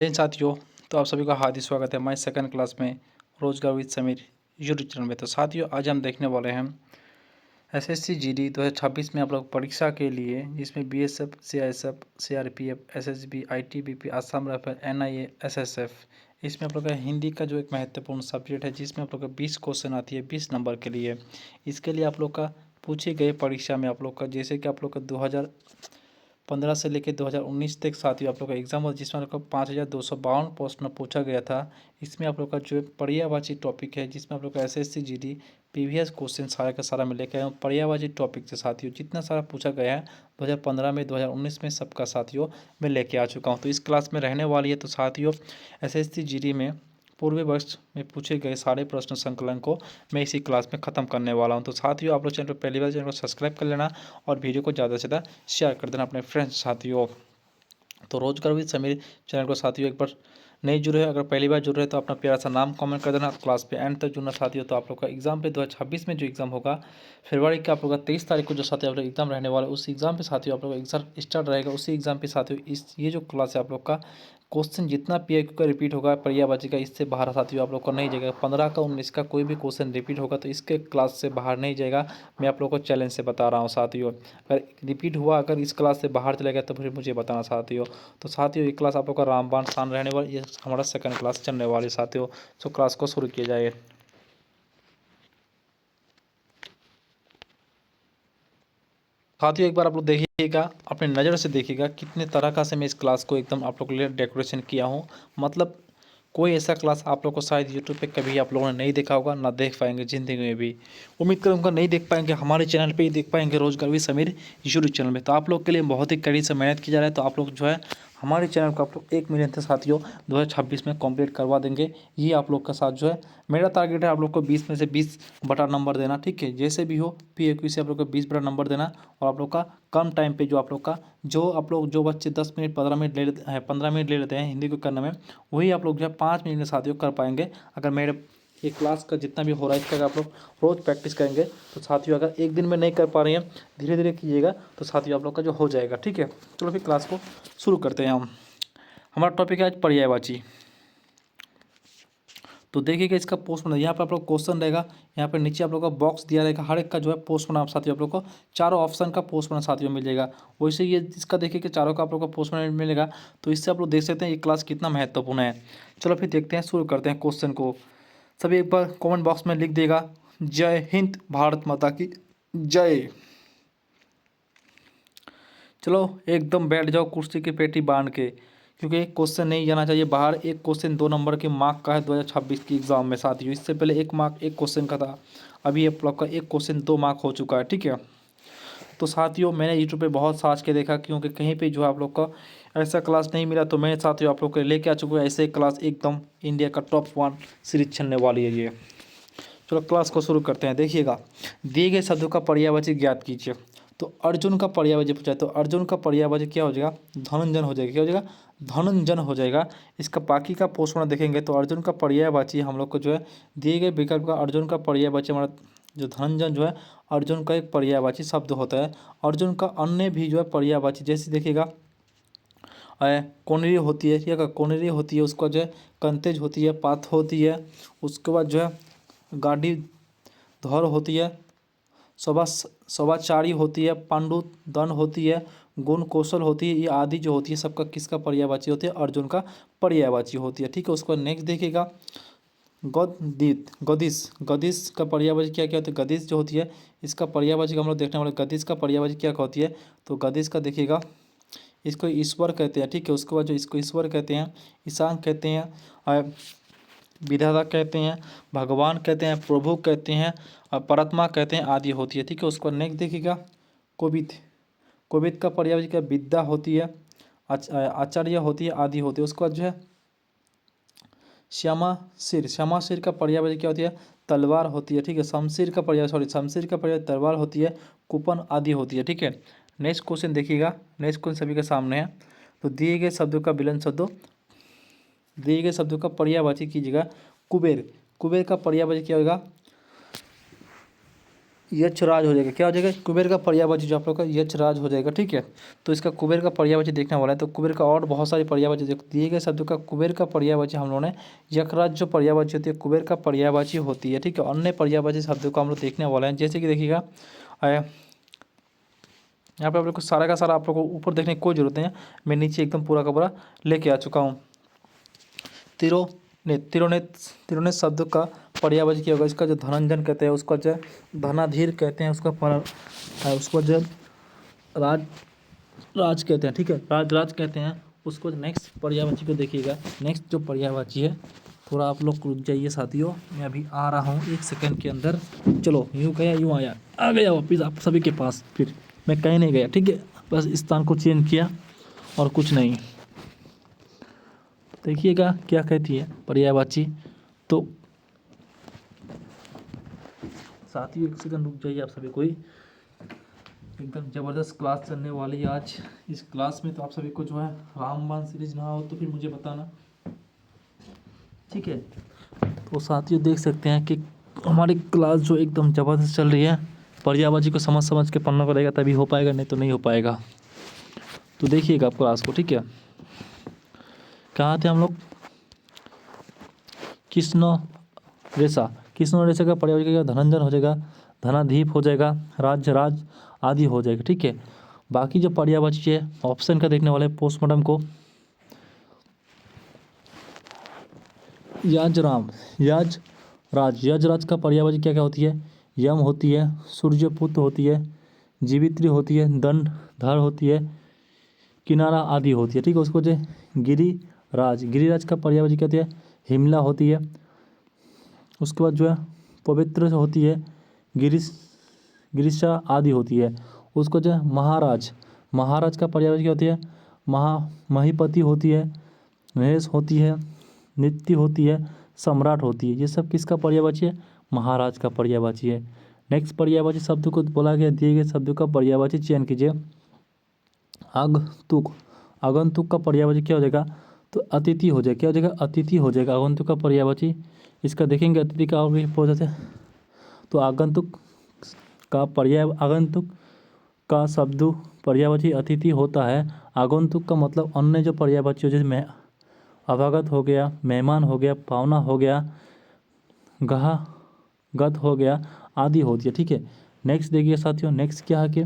जय हिंद साथियों। तो आप सभी का हार्दिक स्वागत है हमारी सेकंड क्लास में रोजगार विद समीर यूट्यूब चैनल में। तो साथियों आज हम देखने वाले हैं एसएससी जीडी 2026 में आप लोग परीक्षा के लिए, जिसमें BSF, CISF, CRPF, SSB, ITBP, Assam rifle, NIA, SSF, इसमें आप लोग का हिंदी का जो एक महत्वपूर्ण सब्जेक्ट है, जिसमें आप लोग का 20 क्वेश्चन आती है 20 नंबर के लिए। इसके लिए आप लोग का पूछे गए परीक्षा में आप लोग का, जैसे कि आप लोग का 2015 से लेकर 2019 तक साथियों आप लोग का एग्जाम हुआ, जिसमें आप लोग का 5252 प्रश्न पूछा गया था। इसमें आप लोग का जो पर्यायवाची टॉपिक है, जिसमें आप लोग का एसएससी जीडी प्रीवियस क्वेश्चन सारा का सारा में लेकर आया हूँ। पर्यायवाची टॉपिक से साथियों जितना सारा पूछा गया है 2015 में, 2019 में, सबका साथियों मैं लेके आ चुका हूँ। तो इस क्लास में रहने वाली है। तो साथियों एसएससी जीडी में पूर्व वर्ष में पूछे गए सारे प्रश्न संकलन को मैं इसी क्लास में ख़त्म करने वाला हूं। तो साथियों आप लोग चैनल पर पहली बार चैनल को सब्सक्राइब कर लेना और वीडियो को ज़्यादा से ज़्यादा शेयर कर देना अपने फ्रेंड्स साथियों। तो रोजगार विद समीर चैनल को साथियों एक बार नहीं जुड़े हैं, अगर पहली बार जुड़ रहे हैं तो अपना प्यारा सा नाम कमेंट कर देना, क्लास पे एंड तक जुड़ना साथियों। तो आप लोग का एग्जाम पे 2026 में जो एग्जाम होगा फरवरी के आप लोग का 23 तारीख को जो साथियों आप लोग एग्जाम रहने वाला है, उस एग्जाम पे साथियों आप लोग का एग्जाम स्टार्ट रहेगा। उसी एग्जाम पे साथियों ये जो क्लास है आप लोग का क्वेश्चन जितना पीआईक्यू का रिपीट होगा पर्यायवाची का, इससे बाहर साथियों आप लोग को नहीं जाएगा। 15 का 19 का कोई भी क्वेश्चन रिपीट होगा तो इसके क्लास से बाहर नहीं जाएगा। मैं आप लोग को चैलेंज से बता रहा हूँ साथियों। अगर रिपीट हुआ, अगर इस क्लास से बाहर चला गया तो फिर मुझे बताना साथियों। तो साथियों ये क्लास आप लोग का रामबाण शान रहने वाली, ये हमारा सेकंड क्लास चलने वाली साथियों। तो क्लास को शुरू किया जाए। साथियों एक बार आप लोग देखिएगा, अपने नज़र से देखिएगा कितने तरह का से मैं इस क्लास को एकदम आप लोग के लिए डेकोरेशन किया हूँ। मतलब कोई ऐसा क्लास आप लोग को शायद यूट्यूब पे कभी आप लोगों ने नहीं देखा होगा, ना देख पाएंगे ज़िंदगी में भी। उम्मीद करूँगा नहीं देख पाएंगे, हमारे चैनल पे ही देख पाएंगे, रोजगार विद समीर यूट्यूब चैनल में। तो आप लोग के लिए बहुत ही कड़ी से मेहनत की जा रहा है। तो आप लोग जो है हमारे चैनल को आप लोग 1 मिलियन से साथियों 2026 में कंप्लीट करवा देंगे। ये आप लोग का साथ जो है मेरा टारगेट है, आप लोग को 20 में से 20 बटा नंबर देना, ठीक है। जैसे भी हो पीएक्यू से आप लोग को 20 बटा नंबर देना, और आप लोग का कम टाइम पे जो आप लोग का जो बच्चे 10 मिनट 15 मिनट ले लेते हैं, 15 मिनट ले लेते हैं हिंदी को करने में, वही आप लोग जो है 5 मिनट में साथियों कर पाएंगे। अगर मेरे ये क्लास का जितना भी हो रहा है इसका आप लोग रोज़ प्रैक्टिस करेंगे तो साथियों अगर एक दिन में नहीं कर पा रहे हैं, धीरे धीरे कीजिएगा तो साथियों आप लोग का जो हो जाएगा, ठीक है। चलो फिर क्लास को शुरू करते हैं हम। हमारा टॉपिक है आज पर्यायवाची। तो देखिएगा इसका पोस्ट बना, यहाँ पर आप लोग क्वेश्चन रहेगा, यहाँ पर नीचे आप लोग का बॉक्स दिया रहेगा, हर एक का जो है पोस्ट बना साथियों आप लोग को चारों ऑप्शन का पोस्ट बना साथियों मिल जाएगा। वैसे ये इसका देखिए कि चारों का आप लोग का पोस्ट बना मिलेगा। तो इससे आप लोग देख सकते हैं ये क्लास कितना महत्वपूर्ण है। चलो फिर देखते हैं, शुरू करते हैं क्वेश्चन को। सभी एक बार कमेंट बॉक्स में लिख देगा जय हिंद, भारत माता की जय। चलो एकदम बैठ जाओ कुर्सी की पेटी बांध के, क्योंकि एक क्वेश्चन नहीं जाना चाहिए बाहर। एक क्वेश्चन 2 नंबर के मार्क का है 2026 की एग्जाम में साथियों। इससे पहले 1 मार्क 1 क्वेश्चन का था, अभी ये ब्लॉक का 1 क्वेश्चन 2 मार्क हो चुका है, ठीक है। तो साथियों मैंने यूट्यूब पे बहुत सर्च के देखा, क्योंकि कहीं पे जो है आप लोग का ऐसा क्लास नहीं मिला, तो मैं साथियों आप लोग के लेके आ चुका हूँ ऐसे क्लास, एकदम इंडिया का टॉप 1 सीरीज चलने वाली है ये। चलो क्लास को शुरू करते हैं। देखिएगा, दिए गए शब्दों का पर्यायवाची ज्ञात कीजिए। तो अर्जुन का पर्यायवाची पूछा है, तो अर्जुन का पर्यायवाची क्या हो जाएगा? धनंजन हो जाएगा। क्या हो जाएगा? धनंजन हो जाएगा। इसका बाकी का पोषण देखेंगे तो अर्जुन का पर्यायवाची हम लोग को जो है दिए गए विकल्प का अर्जुन का पर्यायवाची हमारा जो धनंजन जो है अर्जुन का एक पर्यायवाची शब्द होता है। अर्जुन का अन्य भी जो है पर्यायवाची, जैसे देखिएगा कोनरी होती है, ठीक है, कोनरी होती है, उसका जो है कंतेज होती है, पाथ होती है, उसके बाद जो है गाड़ी धौर होती है, स्वभाचारी होती है, पांडु दन होती है, गुण कौशल होती है, ये आदि जो होती है सबका किसका पर्यायवाची होती है? अर्जुन का पर्यायवाची होती है, ठीक है। उसको नेक्स्ट देखिएगा, गदित गदिश, गदिश का पर्यायवाची क्या क्या होती है? गदिश जो होती है इसका पर्यायवाची हम लोग देखने वाले, गदिश का पर्यायवाची क्या होती है? तो गदिश का देखिएगा, इसको ईश्वर कहते हैं, ठीक है। उसके बाद जो इसको ईश्वर कहते हैं, ईशान कहते हैं, विधाता कहते हैं, भगवान कहते हैं, प्रभु कहते हैं, और परमात्मा कहते हैं, आदि होती है, ठीक है। उसको नेक्स्ट देखिएगा, कोविद, कोविद का पर्यायवाची क्या? विद्या होती है, आचार्य होती है, आदि होती है। उसके बाद जो है श्यामा सिर, श्यामा सिर का पर्यायवाची क्या होती है? तलवार होती है, ठीक है। शमशीर का पर्याय शमशीर का पर्याय तलवार होती है, कुपन आदि होती है, ठीक है। नेक्स्ट क्वेश्चन देखिएगा, नेक्स्ट क्वेश्चन सभी के सामने है। तो दिए गए शब्दों का विलयन शब्दों, दिए गए शब्दों का पर्यायवाची कीजिएगा। कुबेर, कुबेर का पर्यायवाची क्या होगा? यक्षराज हो जाएगा। क्या हो जाएगा? कुबेर का पर्यायवाची जो आप लोग का यक्षराज हो जाएगा। ठीक है, तो इसका कुबेर का पर्यायवाची देखने वाला है। तो कुबेर का और बहुत सारे पर्यायवाची दिए गए शब्दों का कुबेर का पर्यायवाची हम लोगों ने यक्षराज जो पर्यायवाची होती है कुबेर का पर्यायवाची होती है। ठीक है, अन्य पर्यायवाची शब्दों को हम लोग देखने वाले हैं। जैसे कि देखिएगा यहाँ पे आप लोग को सारा का सारा आप लोग को ऊपर देखने की कोई जरूरत नहीं है, मैं नीचे एकदम पूरा का पूरा लेके आ चुका हूँ। तिरोनेत शब्द का पर्यायवाची क्या होगा? इसका जो धनंजन कहते हैं, उसका जो धनाधीर कहते हैं, उसको जो राज कहते हैं। ठीक है, राज कहते हैं उसको। नेक्स्ट पर्यायवाची को देखिएगा। नेक्स्ट जो पर्यायवाची है, थोड़ा आप लोग रुक जाइए साथियों, मैं अभी आ रहा हूँ 1 सेकंड के अंदर। चलो, यूँ गया यूँ आया, आ गया वापिस आप सभी के पास। फिर मैं कहीं नहीं गया। ठीक है, बस स्थान को चेंज किया और कुछ नहीं। देखिएगा क्या कहती है पर्यायवाची। तो साथियों 1 सेकंड रुक जाइए आप सभी कोई, एकदम ज़बरदस्त क्लास चलने वाली है आज। इस क्लास में तो आप सभी को जो है रामबाण सीरीज ना हो तो फिर मुझे बताना। ठीक है, तो साथियों देख सकते हैं कि हमारी क्लास जो एकदम ज़बरदस्त चल रही है। पर्यायवाची को समझ समझ के पढ़ना पड़ेगा, तभी हो पाएगा, नहीं तो नहीं हो पाएगा। तो देखिएगा आप क्लास को। ठीक है, कहाँ थे हम लोग? कृष्ण रेशा का पर्यायवाची क्या? धनंजन हो जाएगा, धनाधीप हो जाएगा, राज आदि हो जाएगा। ठीक है, बाकी जो पर्यायवाची है ऑप्शन का देखने वाले पोस्टमार्टम को। यजराज का पर्यायवाची क्या क्या होती है? यम होती है, सूर्यपुत्र होती है, जीवित्री होती है, दंड धर होती है, किनारा आदि होती है। ठीक है, उसको जो गिरिराज का पर्यायवाची क्या होती है? हिमला होती है। उसके बाद जो है पवित्र होती है, गिरिशा आदि होती है। उसको जो है महाराज का पर्यायवाची क्या होती है? महीपति होती है, महेश होती है, नित्य होती है, सम्राट होती है। ये सब किसका पर्यायवाची है? महाराज का पर्यायवाची है। नेक्स्ट पर्यायवाची शब्द को बोला गया, दिए गए शब्दों का पर्यायवाची चयन कीजिए। आगंतुक का पर्यायवाची क्या हो जाएगा? तो अतिथि हो जाएगा। क्या हो जाएगा? अतिथि हो जाएगा आगंतुक का पर्यायवाची। इसका देखेंगे अतिथि का और भी हो जाते हैं। तो आगंतुक का शब्द पर्यायवाची अतिथि होता है। आगंतुक का मतलब अन्य जो पर्यायवाची हो, जैसे अवगत हो गया, मेहमान हो गया, पावना हो गया, गत हो गया आदि होती है। ठीक है, नेक्स्ट देखिए साथियों। नेक्स्ट क्या है कि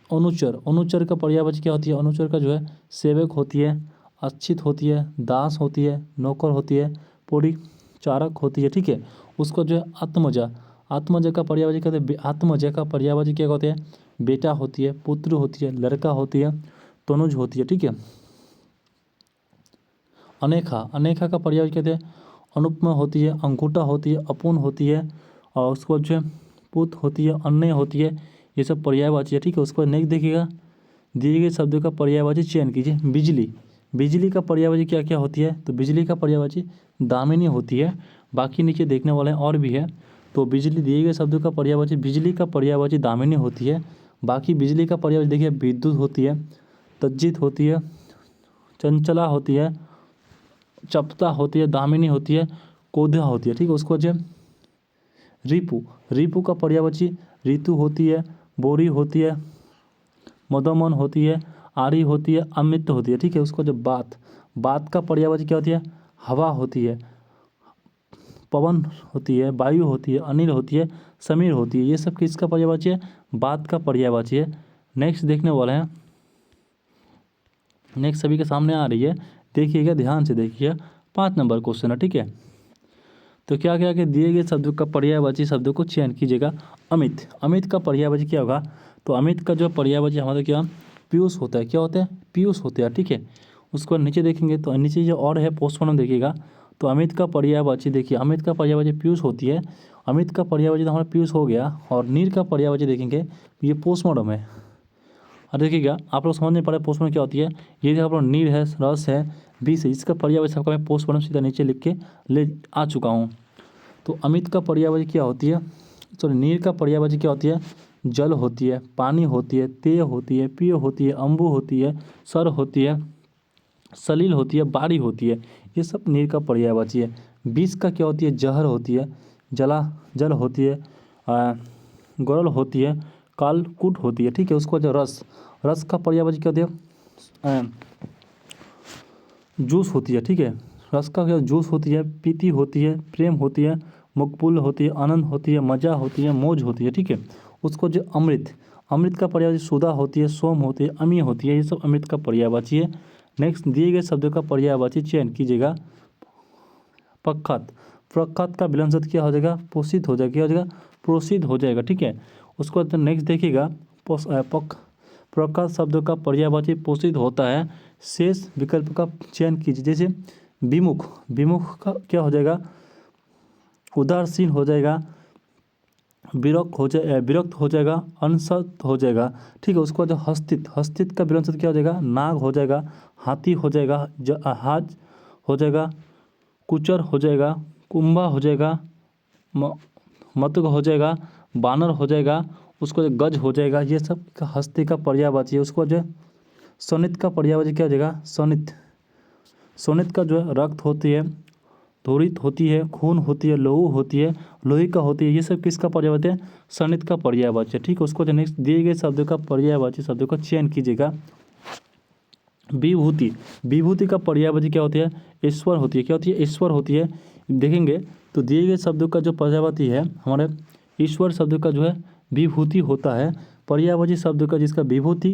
अनुचर का पर्यायवाची क्या होती है? अनुचर का जो है सेवक होती है, अच्छित होती है, दास होती है, नौकर होती है, परिचारक होती है। ठीक है, उसको जो है आत्मजा का पर्यायवाची कहते हैं। आत्मजा का पर्यायवाची क्या होते हैं? बेटा होती है, पुत्र होती है, लड़का होती है, तनुज होती है। ठीक है, अनेखा का पर्यायवाची कहते हैं अनुपमा होती है, अंगूठा होती है, अपूर्ण होती है, और उसको जो है पुत होती है, अन्य होती है। ये सब पर्यायवाची है। ठीक है, उसको नेक्स्ट देखिएगा। दिए गए शब्दों का पर्यायवाची चयन कीजिए। बिजली का पर्यायवाची क्या क्या होती है? तो बिजली का पर्यायवाची दामिनी होती है। बाकी नीचे देखने वाले और भी है। तो बिजली, दिए गए शब्दों का पर्यायवाची, बिजली का पर्यायवाची दामिनी होती है। बाकी बिजली का पर्यायवाची देखिए, विद्युत होती है, तज्जित होती है, चंचला होती है, चपता होती है, दामिनी होती है, कोधा होती है। ठीक है, उसको जो रिपु का पर्यायवाची ऋतु होती है, बोरी होती है, मदमन होती है, आरी होती है, अमृत होती है। ठीक है, उसको जो बात का पर्यायवाची क्या होती है? हवा होती है, पवन होती है, वायु होती है, अनिल होती है, समीर होती है। ये सब किसका पर्यायवाची है? बात का पर्यायवाची है। नेक्स्ट देखने वाले हैं। नेक्स्ट सभी के सामने आ रही है, देखिएगा, ध्यान से देखिए। 5 नंबर क्वेश्चन है। ठीक है, तो क्या क्या कि दिए गए शब्दों का पर्यायवाची शब्दों को चयन कीजिएगा। अमित का पर्यायवाची क्या होगा? तो अमित का जो पर्यायवाची हमारा क्या? पीयूष होता है। क्या होता है? पीयूष होता है। ठीक है, उसको नीचे देखेंगे तो नीचे जो और है पोस्टमार्टम देखिएगा। तो अमित का पर्यायवाची देखिए, अमित का पर्यायवाची पीयूष होती है। अमित का पर्यायवाची तो हमारा पीयूष हो गया। और नीर का पर्यायवाची देखेंगे, ये पोस्टमार्टम है। और देखिएगा आप लोग समझ नहीं पा रहे पोस्टमार्टम क्या होती है। ये आप लोग नीर है, रस है, विष है, इसका पर्यायवाची सबका मैं पोस्टमार्टम सीधा नीचे लिख के ले आ चुका हूँ। तो अमित का पर्यायवाची क्या होती है? सॉरी, नीर का पर्यायवाची क्या होती है? जल होती है, पानी होती है, तेय होती है, पिय होती है, अम्बु होती है, सर होती है, सलील होती है, बारी होती है। ये सब नीर का पर्यायवाची है। विष का क्या होती है? जहर होती है, जल होती है, गरल होती है, कालकूट होती है, ठीक है। उसको जो रस, रस का पर्यायवाची क्या होती है, जूस होती है, ठीक है। रस का क्या, जूस होती है, प्रीति होती है, प्रेम होती है, मकबूल होती है, आनंद होती है, मजा होती है, मौज होती है, ठीक है। उसको जो अमृत, अमृत का पर्यायवाची सुधा होती है, सोम होती है, अमीय होती है, ये सब अमृत का पर्यायवाची है। नेक्स्ट दिए गए शब्दों का पर्यायवाची चयन कीजिएगा। प्रख्यात, प्रख्यात का विलंब शब्द क्या हो जाएगा, पोषित हो जाएगा, क्या हो जाएगा, प्रोसित हो जाएगा, ठीक है। उसको नेक्स्ट देखिएगा, प्रख्यात शब्दों का पर्यायवाची पोषित होता है। शेष विकल्प का चयन कीजिए। जैसे विमुख, विमुख का क्या हो जाएगा, उदासीन हो जाएगा, विरक्त हो जाएगा, अनसत हो जाएगा, ठीक है। उसके बाद जो हस्तित, हस्तित का विलंब शब्द क्या हो जाएगा, नाग हो जाएगा, हाथी हो जाएगा, जहाज हो जाएगा, कुचर हो जाएगा, कुंभा हो जाएगा, मतग हो जाएगा, बानर हो जाएगा, उसको जो गज हो जाएगा। ये सब का हस्ती का पर्यायवाची है। उसको जो सनित का पर्यायवाची क्या हो जाएगा, सनित, सोनित का जो है रक्त होती है, धूरित होती है, खून होती है, लहू होती है, लोही का होती है, ये सब किसका पर्यायवाची है, सनित का पर्यायवाची है, ठीक है। उसको जो नेक्स्ट दिए गए शब्दों का पर्यायवाची शब्दों का चयन कीजिएगा। विभूति, विभूति का पर्यायवाची क्या होती है, ईश्वर होती है, क्या होती है, ईश्वर होती है। देखेंगे तो दिए गए शब्दों का जो पर्यायवाची है हमारे ईश्वर शब्द का जो है विभूति होता है। पर्यायवाची शब्द का जिसका विभूति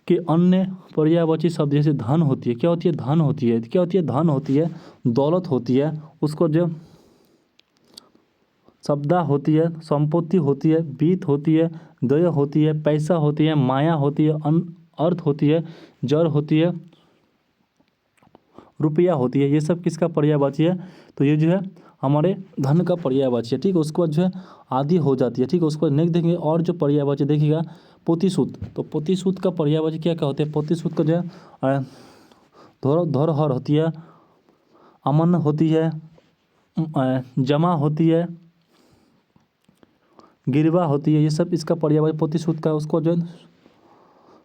के अन्य पर्यायवाची शब्द जैसे धन होती है, क्या होती है, धन होती है, क्या होती है, धन होती है, दौलत होती है, उसको जो शब्दा होती है, संपत्ति होती है, बीत होती है, दया होती है, पैसा होती है, माया होती है, अर्थ होती है, जड़ होती है, रुपया होती है। ये सब किसका पर्यायवाची है, तो ये जो है हमारे धन का पर्यायवाची है, ठीक है। उसके बाद जो है आदि हो जाती है, ठीक है। उसको नेक्स्ट देखेंगे और जो पर्यायवाची देखिएगा पोतिसूत, तो पोतिसूत का पर्यायवाची क्या क्या होते हैं, पोतिसूत का जो है धरोहर होती है, अमन होती है, जमा होती है, गिरवा होती है, ये सब इसका पर्यायवाची पोतिसूत का। उसको जो है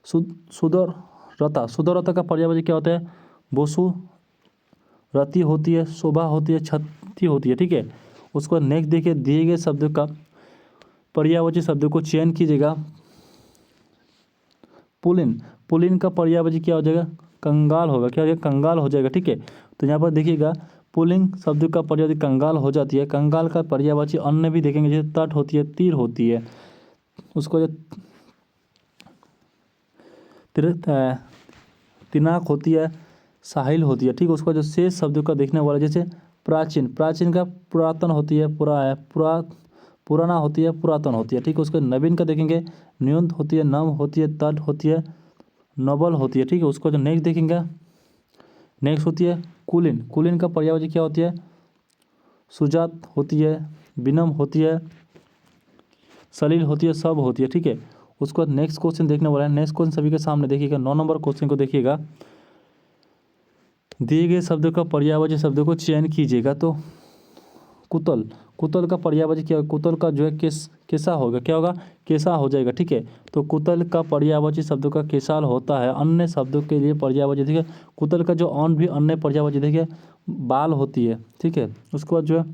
सुदरता, सुदरता का पर्यायवाची क्या होता है, बोसु रति होती है, शोभा होती है, छति होती है, ठीक है। उसको नेक्स्ट देखिए दिए गए शब्द का पर्यायवाची शब्द को चयन कीजिएगा। पुलिन, पुलिन का पर्यायवाची क्या हो जाएगा, कंगाल होगा, क्या हो जाएगा, कंगाल हो जाएगा, ठीक है। तो यहाँ पर देखिएगा पुलिंग शब्द का पर्यायवाची कंगाल हो जाती है। कंगाल का पर्यायवाची अन्य भी देखेंगे, जैसे तट होती है, तीर होती है, उसको जो तिनाक होती है, साहिल होती है, ठीक है। उसका जो शेष शब्दों का देखने वाला जैसे प्राचीन, प्राचीन का पुरातन होती है, पुराना होती है, पुरातन होती है, ठीक है। उसको नवीन का देखेंगे न्यून होती है, नव होती है, तट होती है, नोबल होती है, ठीक है। उसको जो नेक्स्ट देखेंगे नेक्स्ट होती है कुलीन, कुलीन का पर्यायवाची क्या होती है, सुजात होती है, विनम होती है, सलील होती है, सब होती है, ठीक है। उसको नेक्स्ट क्वेश्चन देखने वाला है। नेक्स्ट क्वेश्चन सभी के सामने देखिएगा, 9 नंबर क्वेश्चन को देखिएगा। दिए गए शब्दों का पर्यायवाची शब्दों को चयन कीजिएगा। तो कुतल, कुतल का पर्यायवाची क्या, कुतल का जो है कैसा होगा, क्या होगा, कैसा हो जाएगा, ठीक है। तो कुतल का पर्यायवाची शब्दों का कैसाल होता है। अन्य शब्दों के लिए पर्यायवाची देखिए कुतल का जो भी अन्य पर्यायवाची देखिए बाल होती है, ठीक है। उसके बाद जो है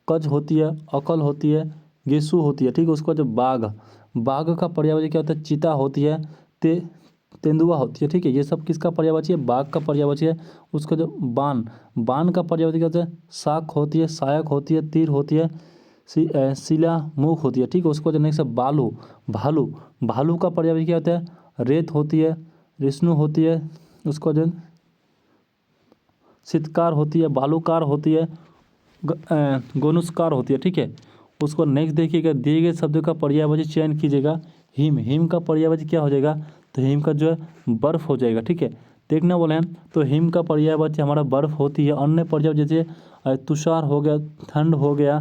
कज होती है, अकल होती है, गेसु होती है, ठीक है। उसके बाद जो बाघ, बाघ का पर्यायवाची क्या होता है, चीता होती है, तेंदुआ होती है, ठीक है। ये सब किसका पर्यायवाची है, बाघ का पर्यायवाची है। उसका जो बाण, बाण का पर्यायवाची क्या होता है, शाक होती है, सहायक होती है, तीर होती है, शिला मुख होती है, ठीक है। उसको जो नेक्स्ट बालू, भालू, भालू का पर्यायवाची क्या होता है, रेत होती है, विष्णु होती है, उसको जो शीतकार होती है, बालूकार होती है, गोनुस्कार होती है, ठीक है। उसको नेक्स्ट देखिएगा दिए गए शब्दों का पर्यायवाची चयन कीजिएगा। हिम, हिम का पर्यायवाची क्या हो जाएगा, तो हिम का जो है बर्फ हो जाएगा, ठीक है। देखने वाले हैं तो हिम का पर्यायवाची हमारा बर्फ होती है। अन्य पर्याय जैसे तुषार हो गया, ठंड हो गया,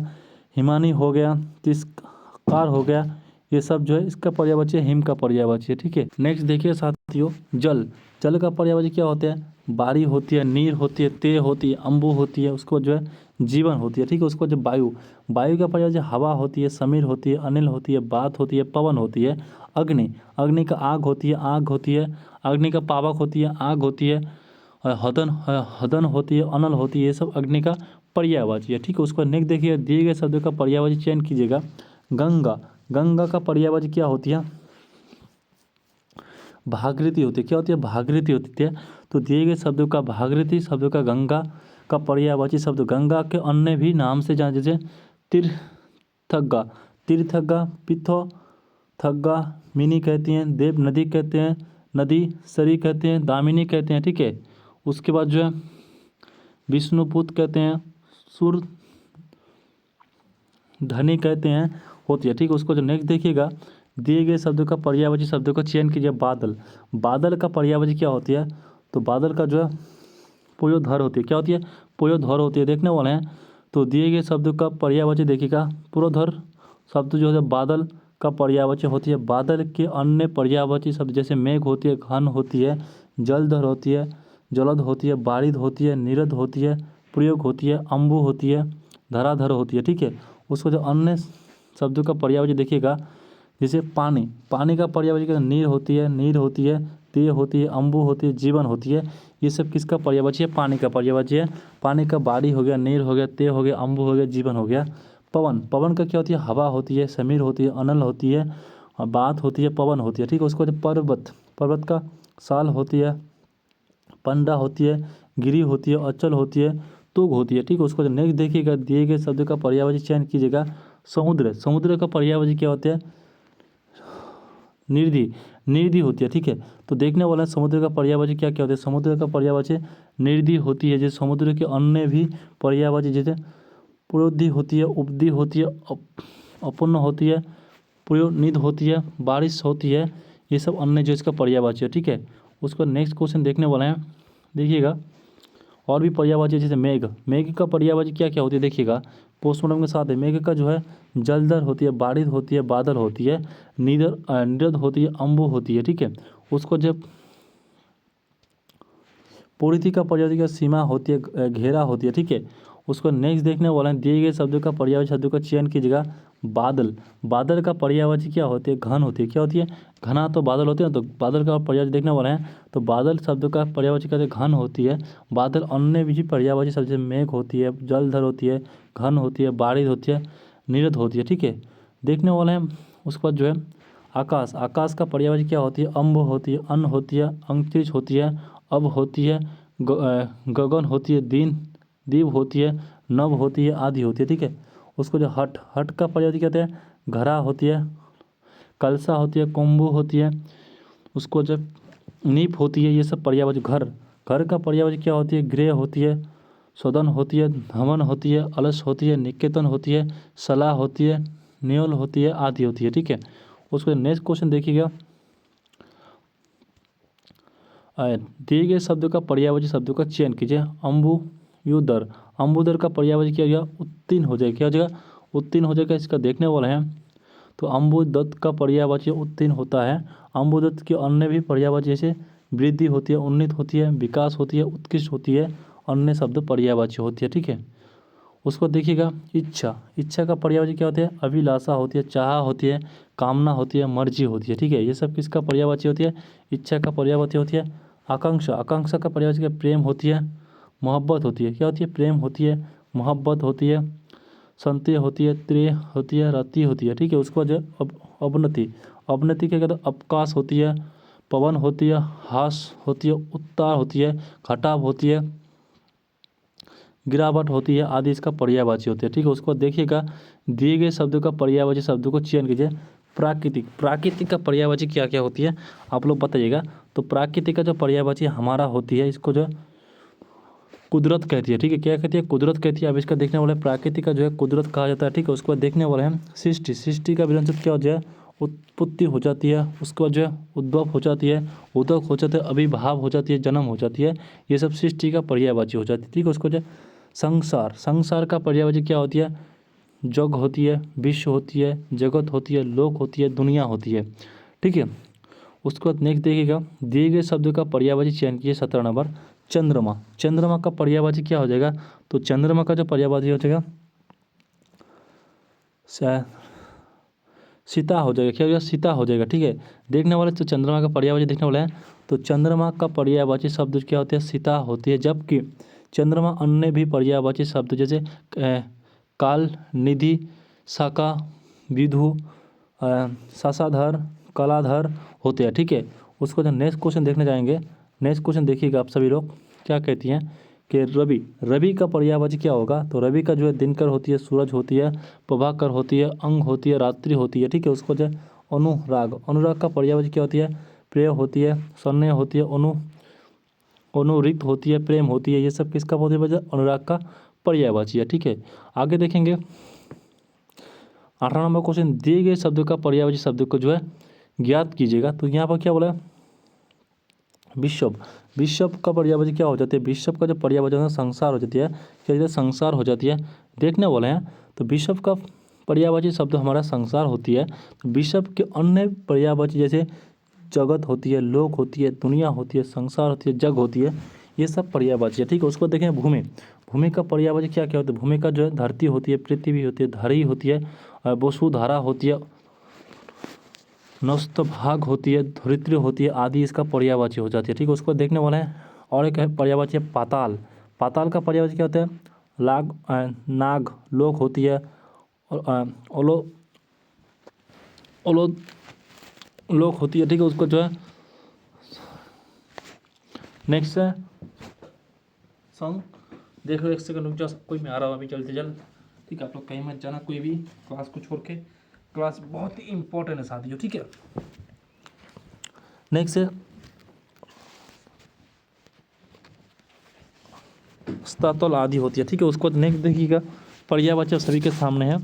हिमानी हो गया, तिरस्कार हो गया, ये सब जो है इसका पर्यायवाची हिम का पर्यायवाची है, ठीक है। नेक्स्ट देखिए साथियों जल, जल का पर्यायवाची क्या होते हैं, बारी होती है, नीर होती है, तेज होती है, अम्बु होती है, उसको जो है जीवन होती है, ठीक है। उसको जो वायु, वायु का पर्यायवाची हवा होती है, समीर होती है, अनिल होती है, बात होती है, पवन होती है। अग्नि, अग्नि का आग होती है, आग होती है, अग्नि का पावक होती है, आग होती है, और हदन होती है, अनल होती है, ये सब अग्नि का पर्यायवाची है, ठीक है। उसको नेक्स्ट देखिए दिए गए शब्दों का पर्यायवाची चयन कीजिएगा। गंगा, गंगा का पर्यायवाची क्या होती है? भागीरथी होती है। क्या होती है? भागीरथी होती है। तो दिए गए शब्दों का भागीरथी शब्दों का गंगा का पर्यायवाची शब्द गंगा के अन्य भी नाम से जाने, जैसे तीर्थगंगा, तीर्थगंगा, पिथौथगंगा, मिनी कहती हैं, देव नदी कहते हैं, नदी सरी कहते हैं, दामिनी कहते हैं, ठीक है। उसके बाद जो है विष्णुपुत कहते हैं, सुर धनी कहते हैं, होती है, ठीक है। उसको जो नेक्स्ट देखिएगा, दिए गए शब्दों का पर्यायवाची शब्दों का चयन कीजिए। बादल, बादल का पर्यायवाची क्या होती है? तो बादल का जो है पुयोधर होती है। क्या होती है? पुयोधर होती है। देखने वाले हैं तो दिए गए शब्दों का पर्यायवाची देखिएगा, पुरोधर शब्द जो है बादल का पर्यायवाची होती है। बादल के अन्य पर्यायवाची शब्द जैसे मेघ होती है, घन होती है, जलधर होती है, जलद होती है, बारिद होती है, निरद होती है, प्रयोग होती है, अम्बु होती है, धराधर होती है, ठीक है। उसको जो अन्य शब्दों का पर्यायवाची देखिएगा, जैसे पानी, पानी का पर्यायवाची क्या? नीर होती है, नीर होती है, तेय होती है, अम्बु होती है, जीवन होती है। ये सब किसका पर्यायवाची है? पानी का पर्यायवाची है। पानी का बारी हो गया, नीर हो गया, तेय हो गया, अम्बु हो गया, जीवन हो गया। पवन, पवन का क्या होती है? हवा होती है, समीर होती है, अनल होती है, बात होती है, पवन होती है, ठीक है। उसको पर्वत, पर्वत का साल होती है, पंडा होती है, गिरी होती है, अचल होती है, तुग होती है, ठीक है। उसको नेक्स्ट देखिएगा, दिए गए शब्द का पर्यायवाची चयन कीजिएगा। समुद्र, समुद्र का पर्यायवाची क्या होता है? निधि, निधि होती है, ठीक है। तो देखने वाला समुद्र का पर्यायवाची क्या क्या होता है? समुद्र का पर्यायवाची निधि होती है। जैसे समुद्र के अन्य भी पर्यायवाची जैसे पुरोधि होती है, उपधि होती है, अपूर्ण होती है, पुरोनिध होती है, बारिश होती है। ये सब अन्य जो इसका पर्यायवाची है, ठीक है। उसका नेक्स्ट क्वेश्चन देखने वाला है, देखिएगा। और भी पर्यायवाची जैसे मेघ, मेघ का पर्यायवाची क्या क्या होती है? देखिएगा, पोस्टमार्टम के साथ है। मेघ का जो है जलधर होती है, बारिश होती है, बादल होती है, निरद होती है, अम्बु होती है, ठीक है। उसको जब पूर्ति का पर्यायवाची का सीमा होती है, घेरा होती है, ठीक है। उसको नेक्स्ट देखने वाला है, दिए गए शब्दों का पर्यायवाची शब्दों का चयन कीजिएगा। बादल, बादल का पर्यायवाची क्या होती है? घन होती है। क्या होती है? घना तो बादल होते हैं, तो बादल का पर्यायवाची देखने वाला है। तो बादल शब्द का पर्यायवाची कहते हैं घन होती है। बादल अन्य भी पर्यायवाची शब्द जैसे मेघ होती है, जलधर होती है, घन होती है, बारिश होती है, निरद होती है, ठीक है। देखने वाले हैं उसके बाद जो है आकाश, आकाश का पर्यायवाची क्या होती है? अम्ब होती है, अन्न होती है, अंतरिक्ष होती है, अब होती है, गगन होती है, दिन दीव होती है, नभ होती है, आदि होती है, ठीक है। उसको जो हट, हट का पर्यायवाची कहते हैं घरा होती है, कलसा होती है, कुंभु होती है, उसको जब नीप होती है। ये सब पर्यायवाची। घर, घर का पर्यायवाची क्या होती है? गृह होती है, सदन होती है, धमन होती है, अलस होती है, निकेतन होती है, सलाह होती है, न्योल होती है, आदि होती है, ठीक है। उसको नेक्स्ट क्वेश्चन देखिएगा, दिए गए शब्दों का पर्यायवाची शब्दों का चयन कीजिए। अम्बुयुदर, अम्बुदर का पर्यायवाची क्या हो जाएगा? उत्तीर्ण हो जाएगा। क्या हो जाएगा? उत्तीर्ण हो जाएगा। इसका देखने वाला है तो अम्बुदत्त का पर्यायवाची उत्तीर्ण होता है। अम्बुदत्त के अन्य भी पर्यायवाची जैसे वृद्धि होती है, उन्नत होती है, विकास होती है, उत्कृष्ट होती है, अन्य शब्द पर्यायवाची होती है, ठीक है। उसको देखिएगा, इच्छा, इच्छा का पर्यायवाची क्या होती है? अभिलाषा होती है, चाह होती है, कामना होती है, मर्जी होती है, ठीक है। ये सब किसका पर्यायवाची होती है? इच्छा का पर्यायवाची होती है। आकांक्षा, आकांक्षा का पर्यायवाची क्या? प्रेम होती है, मोहब्बत होती है। क्या होती है? प्रेम होती है, मोहब्बत होती है, संत्य होती है, त्रेय होती है, रति होती है, ठीक है। उसको जो अवनति, अवनति क्या कहते हैं? अवकाश होती है, पवन होती है, हास होती है, उत्तार होती है, घटाव होती है, गिरावट होती है, आदि इसका पर्यायवाची होती है, ठीक है। उसको देखिएगा, दिए गए शब्दों का पर्यायवाची शब्दों को चयन कीजिए। प्राकृतिक, प्राकृतिक का पर्यायवाची क्या क्या होती है आप लोग बताइएगा। तो प्राकृतिक का जो पर्यायवाची हमारा होती है, इसको जो कुदरत कहती है, ठीक है। क्या कहती है? कुदरत कहती है। अब इसका देखने वाले प्राकृतिक का जो है कुदरत कहा जाता है, ठीक है। उसके बाद देखने वाले हैं सृष्टि, सृष्टि का विरंचित क्या हो जाए? उत्पत्ति हो जाती है। उसके बाद जो है उद्भव हो जाती है, उदक हो जाता है, अभिभाव हो जाती है, जन्म हो जाती है। ये सब सृष्टि का पर्यायवाची हो जाती है, ठीक है। उसको जो संसार, संसार का पर्यायवाची क्या होती है? जग होती है, विश्व होती है, जगत होती है, लोक होती है, दुनिया होती है, ठीक है। उसके बाद नेक्स्ट देखिएगा, दिए गए शब्द का पर्यायवाची चयन कीजिए। 17 नंबर, चंद्रमा, चंद्रमा का पर्यायवाची क्या हो जाएगा? तो चंद्रमा का जो पर्यायवाची हो जाएगा सीता हो जाएगा। क्या हो जाएगा? सीता हो जाएगा, ठीक है। देखने वाले तो चंद्रमा का पर्यायवाची देखने वाला है, तो चंद्रमा का पर्यायवाची शब्द क्या होते हैं? सीता होती है। जबकि चंद्रमा अन्य भी पर्यायवाची शब्द जैसे काल, निधि, शाका, विधु, सासाधर, कलाधर होते हैं, ठीक है। उसको जो नेक्स्ट क्वेश्चन देखने जाएंगे, नेक्स्ट क्वेश्चन देखिएगा आप सभी लोग क्या कहती हैं कि रवि, रवि का पर्यायवाची क्या होगा। तो रवि का जो है दिनकर होती है, सूरज होती है, प्रभाकर होती है, अंग होती है, रात्रि होती है, ठीक है। उसको जो है अनुराग, अनुराग का पर्यायवाची क्या होती है, प्रिय होती है, सन्य होती है, अनुरिक्त होती है, प्रेम होती है। ये सब किसका पर्यायवाची है, अनुराग का पर्यायवाची है, ठीक है। आगे देखेंगे 18 नंबर क्वेश्चन, दिए गए शब्द का पर्यायवाची शब्द को जो है ज्ञात कीजिएगा। तो यहाँ पर क्या बोला है, विश्व, विश्व का पर्यायवाची क्या हो जाती है, विश्व का जो पर्यायवाची होता है संसार हो जाती है, क्या होती है, संसार हो जाती है। देखने वाले हैं तो विश्व का पर्यायवाची शब्द हमारा संसार होती है। तो विश्व के अन्य पर्यायवाची जैसे जगत होती है, लोक होती है, दुनिया होती है, संसार होती है, जग होती है, ये सब पर्यायवाची है, ठीक है। उसको देखें भूमि, भूमि का पर्यायवाची क्या क्या होता है, भूमि का जो है धरती होती है, पृथ्वी होती है, धरी होती है, वसुधारा होती है, नस्तभाग होती है, धरित्री होती है, आदि इसका पर्यायवाची हो जाती है, ठीक है। उसको देखने वाले हैं। और एक है पर्यायवाची है पाताल, पाताल का पर्यायवाची क्या होता है, नाग, लोक होती है, ओलो ओलो लोक होती है, ठीक है। उसको जो है नेक्स्ट है संग, देख लो, एक सेकंड रुक जाओ, कोई मैं आ रहा हूँ अभी जल्दी जल्द, ठीक है। आप लोग कहीं मत जाना कोई भी क्लास को छोड़ के, क्लास बहुत ही इंपॉर्टेंट है साथियों, ठीक है। नेक्स्ट है स्तल आदि होती है, ठीक है। उसको नेक्स्ट देखिएगा, पर्यायवाची सभी के सामने है,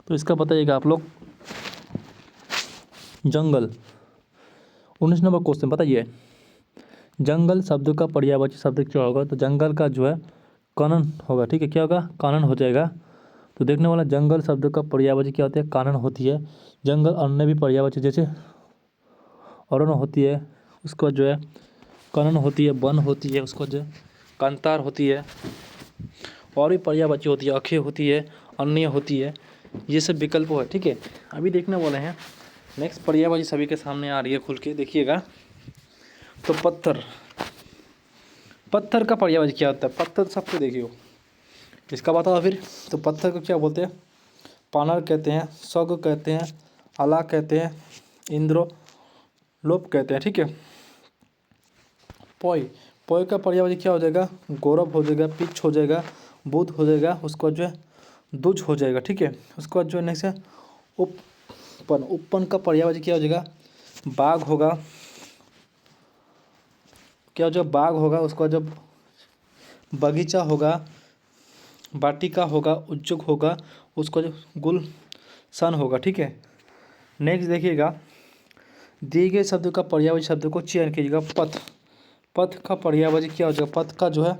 तो इसका बताइएगा आप लोग। जंगल, 19 नंबर क्वेश्चन बताइए, जंगल शब्द का पर्यायवाची शब्द क्या होगा। तो जंगल का जो है कानन होगा, ठीक है। क्या होगा, कानन हो जाएगा। तो देखने वाला जंगल शब्द का पर्यायवाची क्या होती है, कानन होती है। जंगल अन्य भी पर्यायवाची जैसे अरण्य होती है, उसको जो है कानन होती है, वन होती है, उसको जो है कांतार होती है, और भी पर्यायवाची होती है, अखे होती है, अन्य होती है, ये सब विकल्प है, ठीक है। अभी देखने वाले हैं नेक्स्ट पर्यायवाची सभी के सामने आ रही है, खुल के देखिएगा। तो पत्थर, पत्थर का पर्यायवाची क्या होता है, पत्थर सबसे देखियो, इसका बताओ फिर। तो पत्थर को क्या बोलते हैं, पानर कहते हैं, सग कहते हैं, अला कहते हैं, इंद्रो लोप कहते हैं, ठीक है। पोय, पोय का पर्यायवाची क्या हो जाएगा, गौरव हो जाएगा, पिच हो जाएगा, बुध हो जाएगा, उसको जो है दुज हो जाएगा, ठीक है। उसके बाद जो है नेक्स्ट है उपपन, उपपन का पर्यायवाची क्या हो जाएगा, बाघ होगा, क्या जो बाघ होगा, उसका जब बगीचा होगा, वाटिका होगा, उज्जुक होगा, उसका जो गुलशन होगा, ठीक है। नेक्स्ट देखिएगा, दिए गए शब्द का पर्यायवाची शब्द को चयन कीजिएगा। पथ, पथ का पर्यायवाची क्या हो जाएगा, पथ का जो है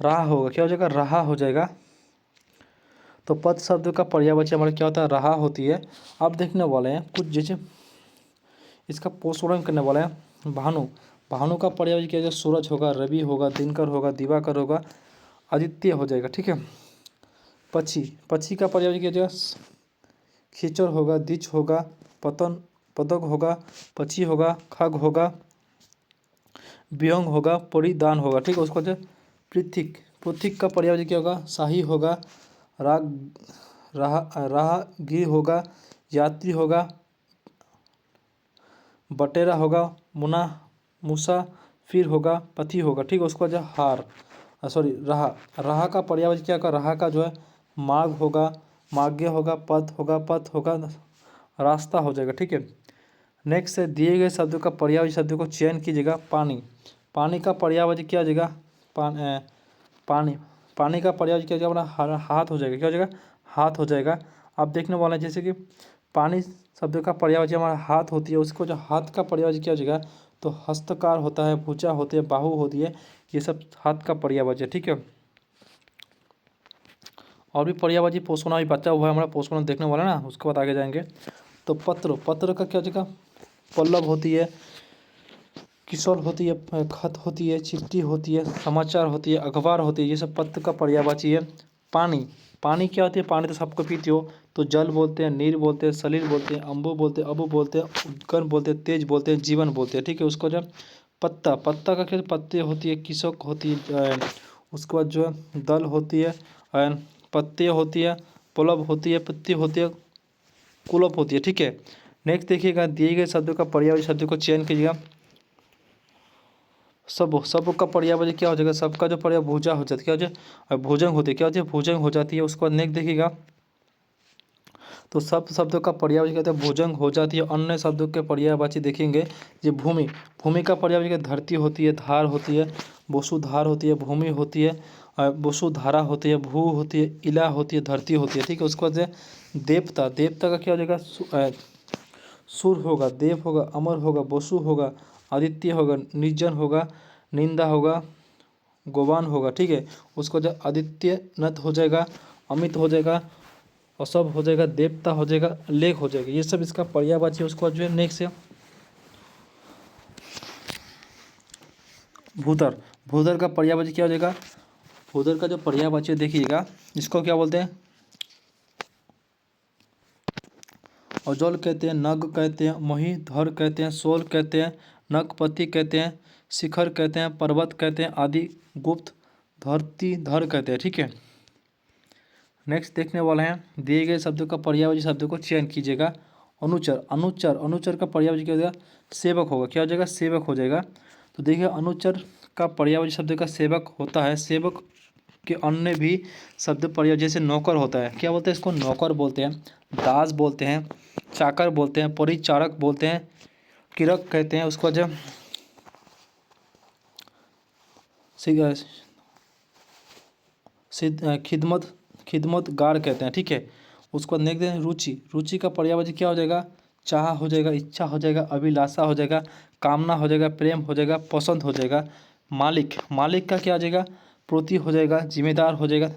राह होगा, क्या हो जाएगा, राह हो जाएगा। तो पथ शब्द का पर्यायवाची हमारा क्या होता है, राह होती है। अब देखने वाले हैं कुछ जैसे इसका पोषण करने वाले हैं। भानु, भानु का पर्यायवाची क्या हो जाएगा, सूरज होगा, रवि होगा, दिनकर होगा, दिवाकर होगा, आदित्य हो जाएगा, ठीक है। पक्षी, पक्षी का पर्यायवाची क्या हो जाएगा, खीचर होगा, दिच होगा, पतन पदक होगा, पक्षी होगा, खग होगा, व्यंग होगा, परिधान होगा, ठीक है। उसको जो पृथिक, पृथिक का पर्यायवाची क्या होगा, शाही होगा, राग राहगीर होगा, यात्री होगा, बटेरा होगा, मुना मुसाफिर होगा, पति होगा, ठीक है। उसको जो हार सॉरी रहा, रहा का पर्यायवाची क्या होगा, रहा का जो है मार्ग होगा, मार्ग्य होगा, पथ होगा, पथ होगा, रास्ता हो जाएगा, ठीक है। नेक्स्ट है, दिए गए शब्द का पर्यायवाची शब्द को चयन कीजिएगा। पानी, पानी का पर्यायवाची क्या हो जाएगा, पानी, पानी का पर्यायवाची क्या हो जाएगा, हमारा हाथ हो जाएगा, क्या हो जाएगा, हाथ हो जाएगा। आप देखने वाले हैं जैसे कि पानी शब्द का पर्यायवाची हमारा हाथ होती है, उसको जो हाथ का पर्यायवाची क्या हो जाएगा, तो हस्तकार होता है, भुजा होती है, बाहु होती है, ये सब हाथ का पर्यायवाची है, ठीक है। और भी पर्यायवाची पोषण भी बचा हुआ है हमारा, पोषण देखने वाला ना, उसके बाद आगे जाएंगे। तो पत्र, पत्र का क्या हो जाएगा, पल्लव होती है, किशोर होती है, खत होती है, चिट्ठी होती है, समाचार होती है, अखबार होती है, ये सब पत्र का पर्यायवाची है। पानी, पानी क्या होती है, पानी तो सबको पीते हो, तो जल बोलते हैं, नीर बोलते हैं, सलील बोलते हैं, अम्बु बोलते हैं, अबु बोलते हैं, उद्गम बोलते हैं, तेज बोलते हैं, जीवन बोलते हैं, ठीक है। उसको जो पत्ता, पत्ता का क्या, पत्ते होती है, किसक होती है, उसके बाद जो है दल होती है, पत्ते होती है, पल्लव होती है, पत्ती होती है, कुलप होती है, ठीक है। नेक्स्ट देखिएगा, दिए गए शब्दों का पर्यायवाची शब्द को चयन कीजिएगा। सब का पर्यायवाची क्या हो जाएगा, सबका जो पर्याय भुजा हो जाता है, क्या हो जाए, भुजंग होती है, क्या होती है, भुजंग हो जाती है। उसके बाद नेक्स्ट देखिएगा, तो सब शब्दों का पर्यायवाची कहते हैं भुजंग हो जाती है। अन्य शब्दों के पर्यायवाची देखेंगे, ये भूमि, भूमि का पर्यायवाची धरती होती है, धार होती है, वसुधार होती है, भूमि होती है, वसुधारा होती है, भू होती है, इला होती है, धरती होती है, ठीक है। उसके बाद देवता, देवता का क्या हो जाएगा, सुर होगा, देव होगा, अमर होगा, वसु होगा, आदित्य होगा, निर्जन होगा, निंदा होगा, गोवान होगा, ठीक है। उसको जो आदित्य नत हो जाएगा, अमित हो जाएगा, और सब हो जाएगा, देवता हो जाएगा, लेख हो जाएगा। ये सब इसका पर्यायवाची है। उसको जो है नेक्स्ट है भूधर, भूधर का पर्यायवाची क्या हो जाएगा, भूधर का जो पर्यायवाची देखिएगा, इसको क्या बोलते हैं, औजल कहते हैं, नग कहते हैं, महीधर कहते हैं, सोल कहते हैं, नगपति कहते हैं, शिखर कहते हैं, पर्वत कहते हैं, आदि गुप्त धरती धर कहते हैं, ठीक है। नेक्स्ट देखने वाले हैं, दिए गए शब्दों का पर्यायवाची शब्दों को चयन कीजिएगा। अनुचर, अनुचर, अनुचर का पर्यायवाची क्या हो जाएगा, सेवक होगा, क्या हो जाएगा, सेवक हो जाएगा। तो देखिए अनुचर का पर्यायवाची शब्द का सेवक होता है। सेवक के अन्य भी शब्द पर्याय, जैसे नौकर होता है, क्या बोलते हैं इसको, नौकर बोलते हैं, दास बोलते हैं, चाकर बोलते हैं, परिचारक बोलते हैं, किरक कहते हैं। उसको जब खिदमत, खिदमतगार कहते हैं, ठीक है। उसको नेक्स्ट दें रुचि, रुचि का पर्यायवाची क्या हो जाएगा, चाह हो जाएगा, इच्छा हो जाएगा, अभिलाषा हो जाएगा, कामना हो जाएगा, प्रेम हो जाएगा, पसंद हो जाएगा। मालिक, मालिक का क्या हो जाएगा, प्रोति हो जाएगा, जिम्मेदार हो जाएगा,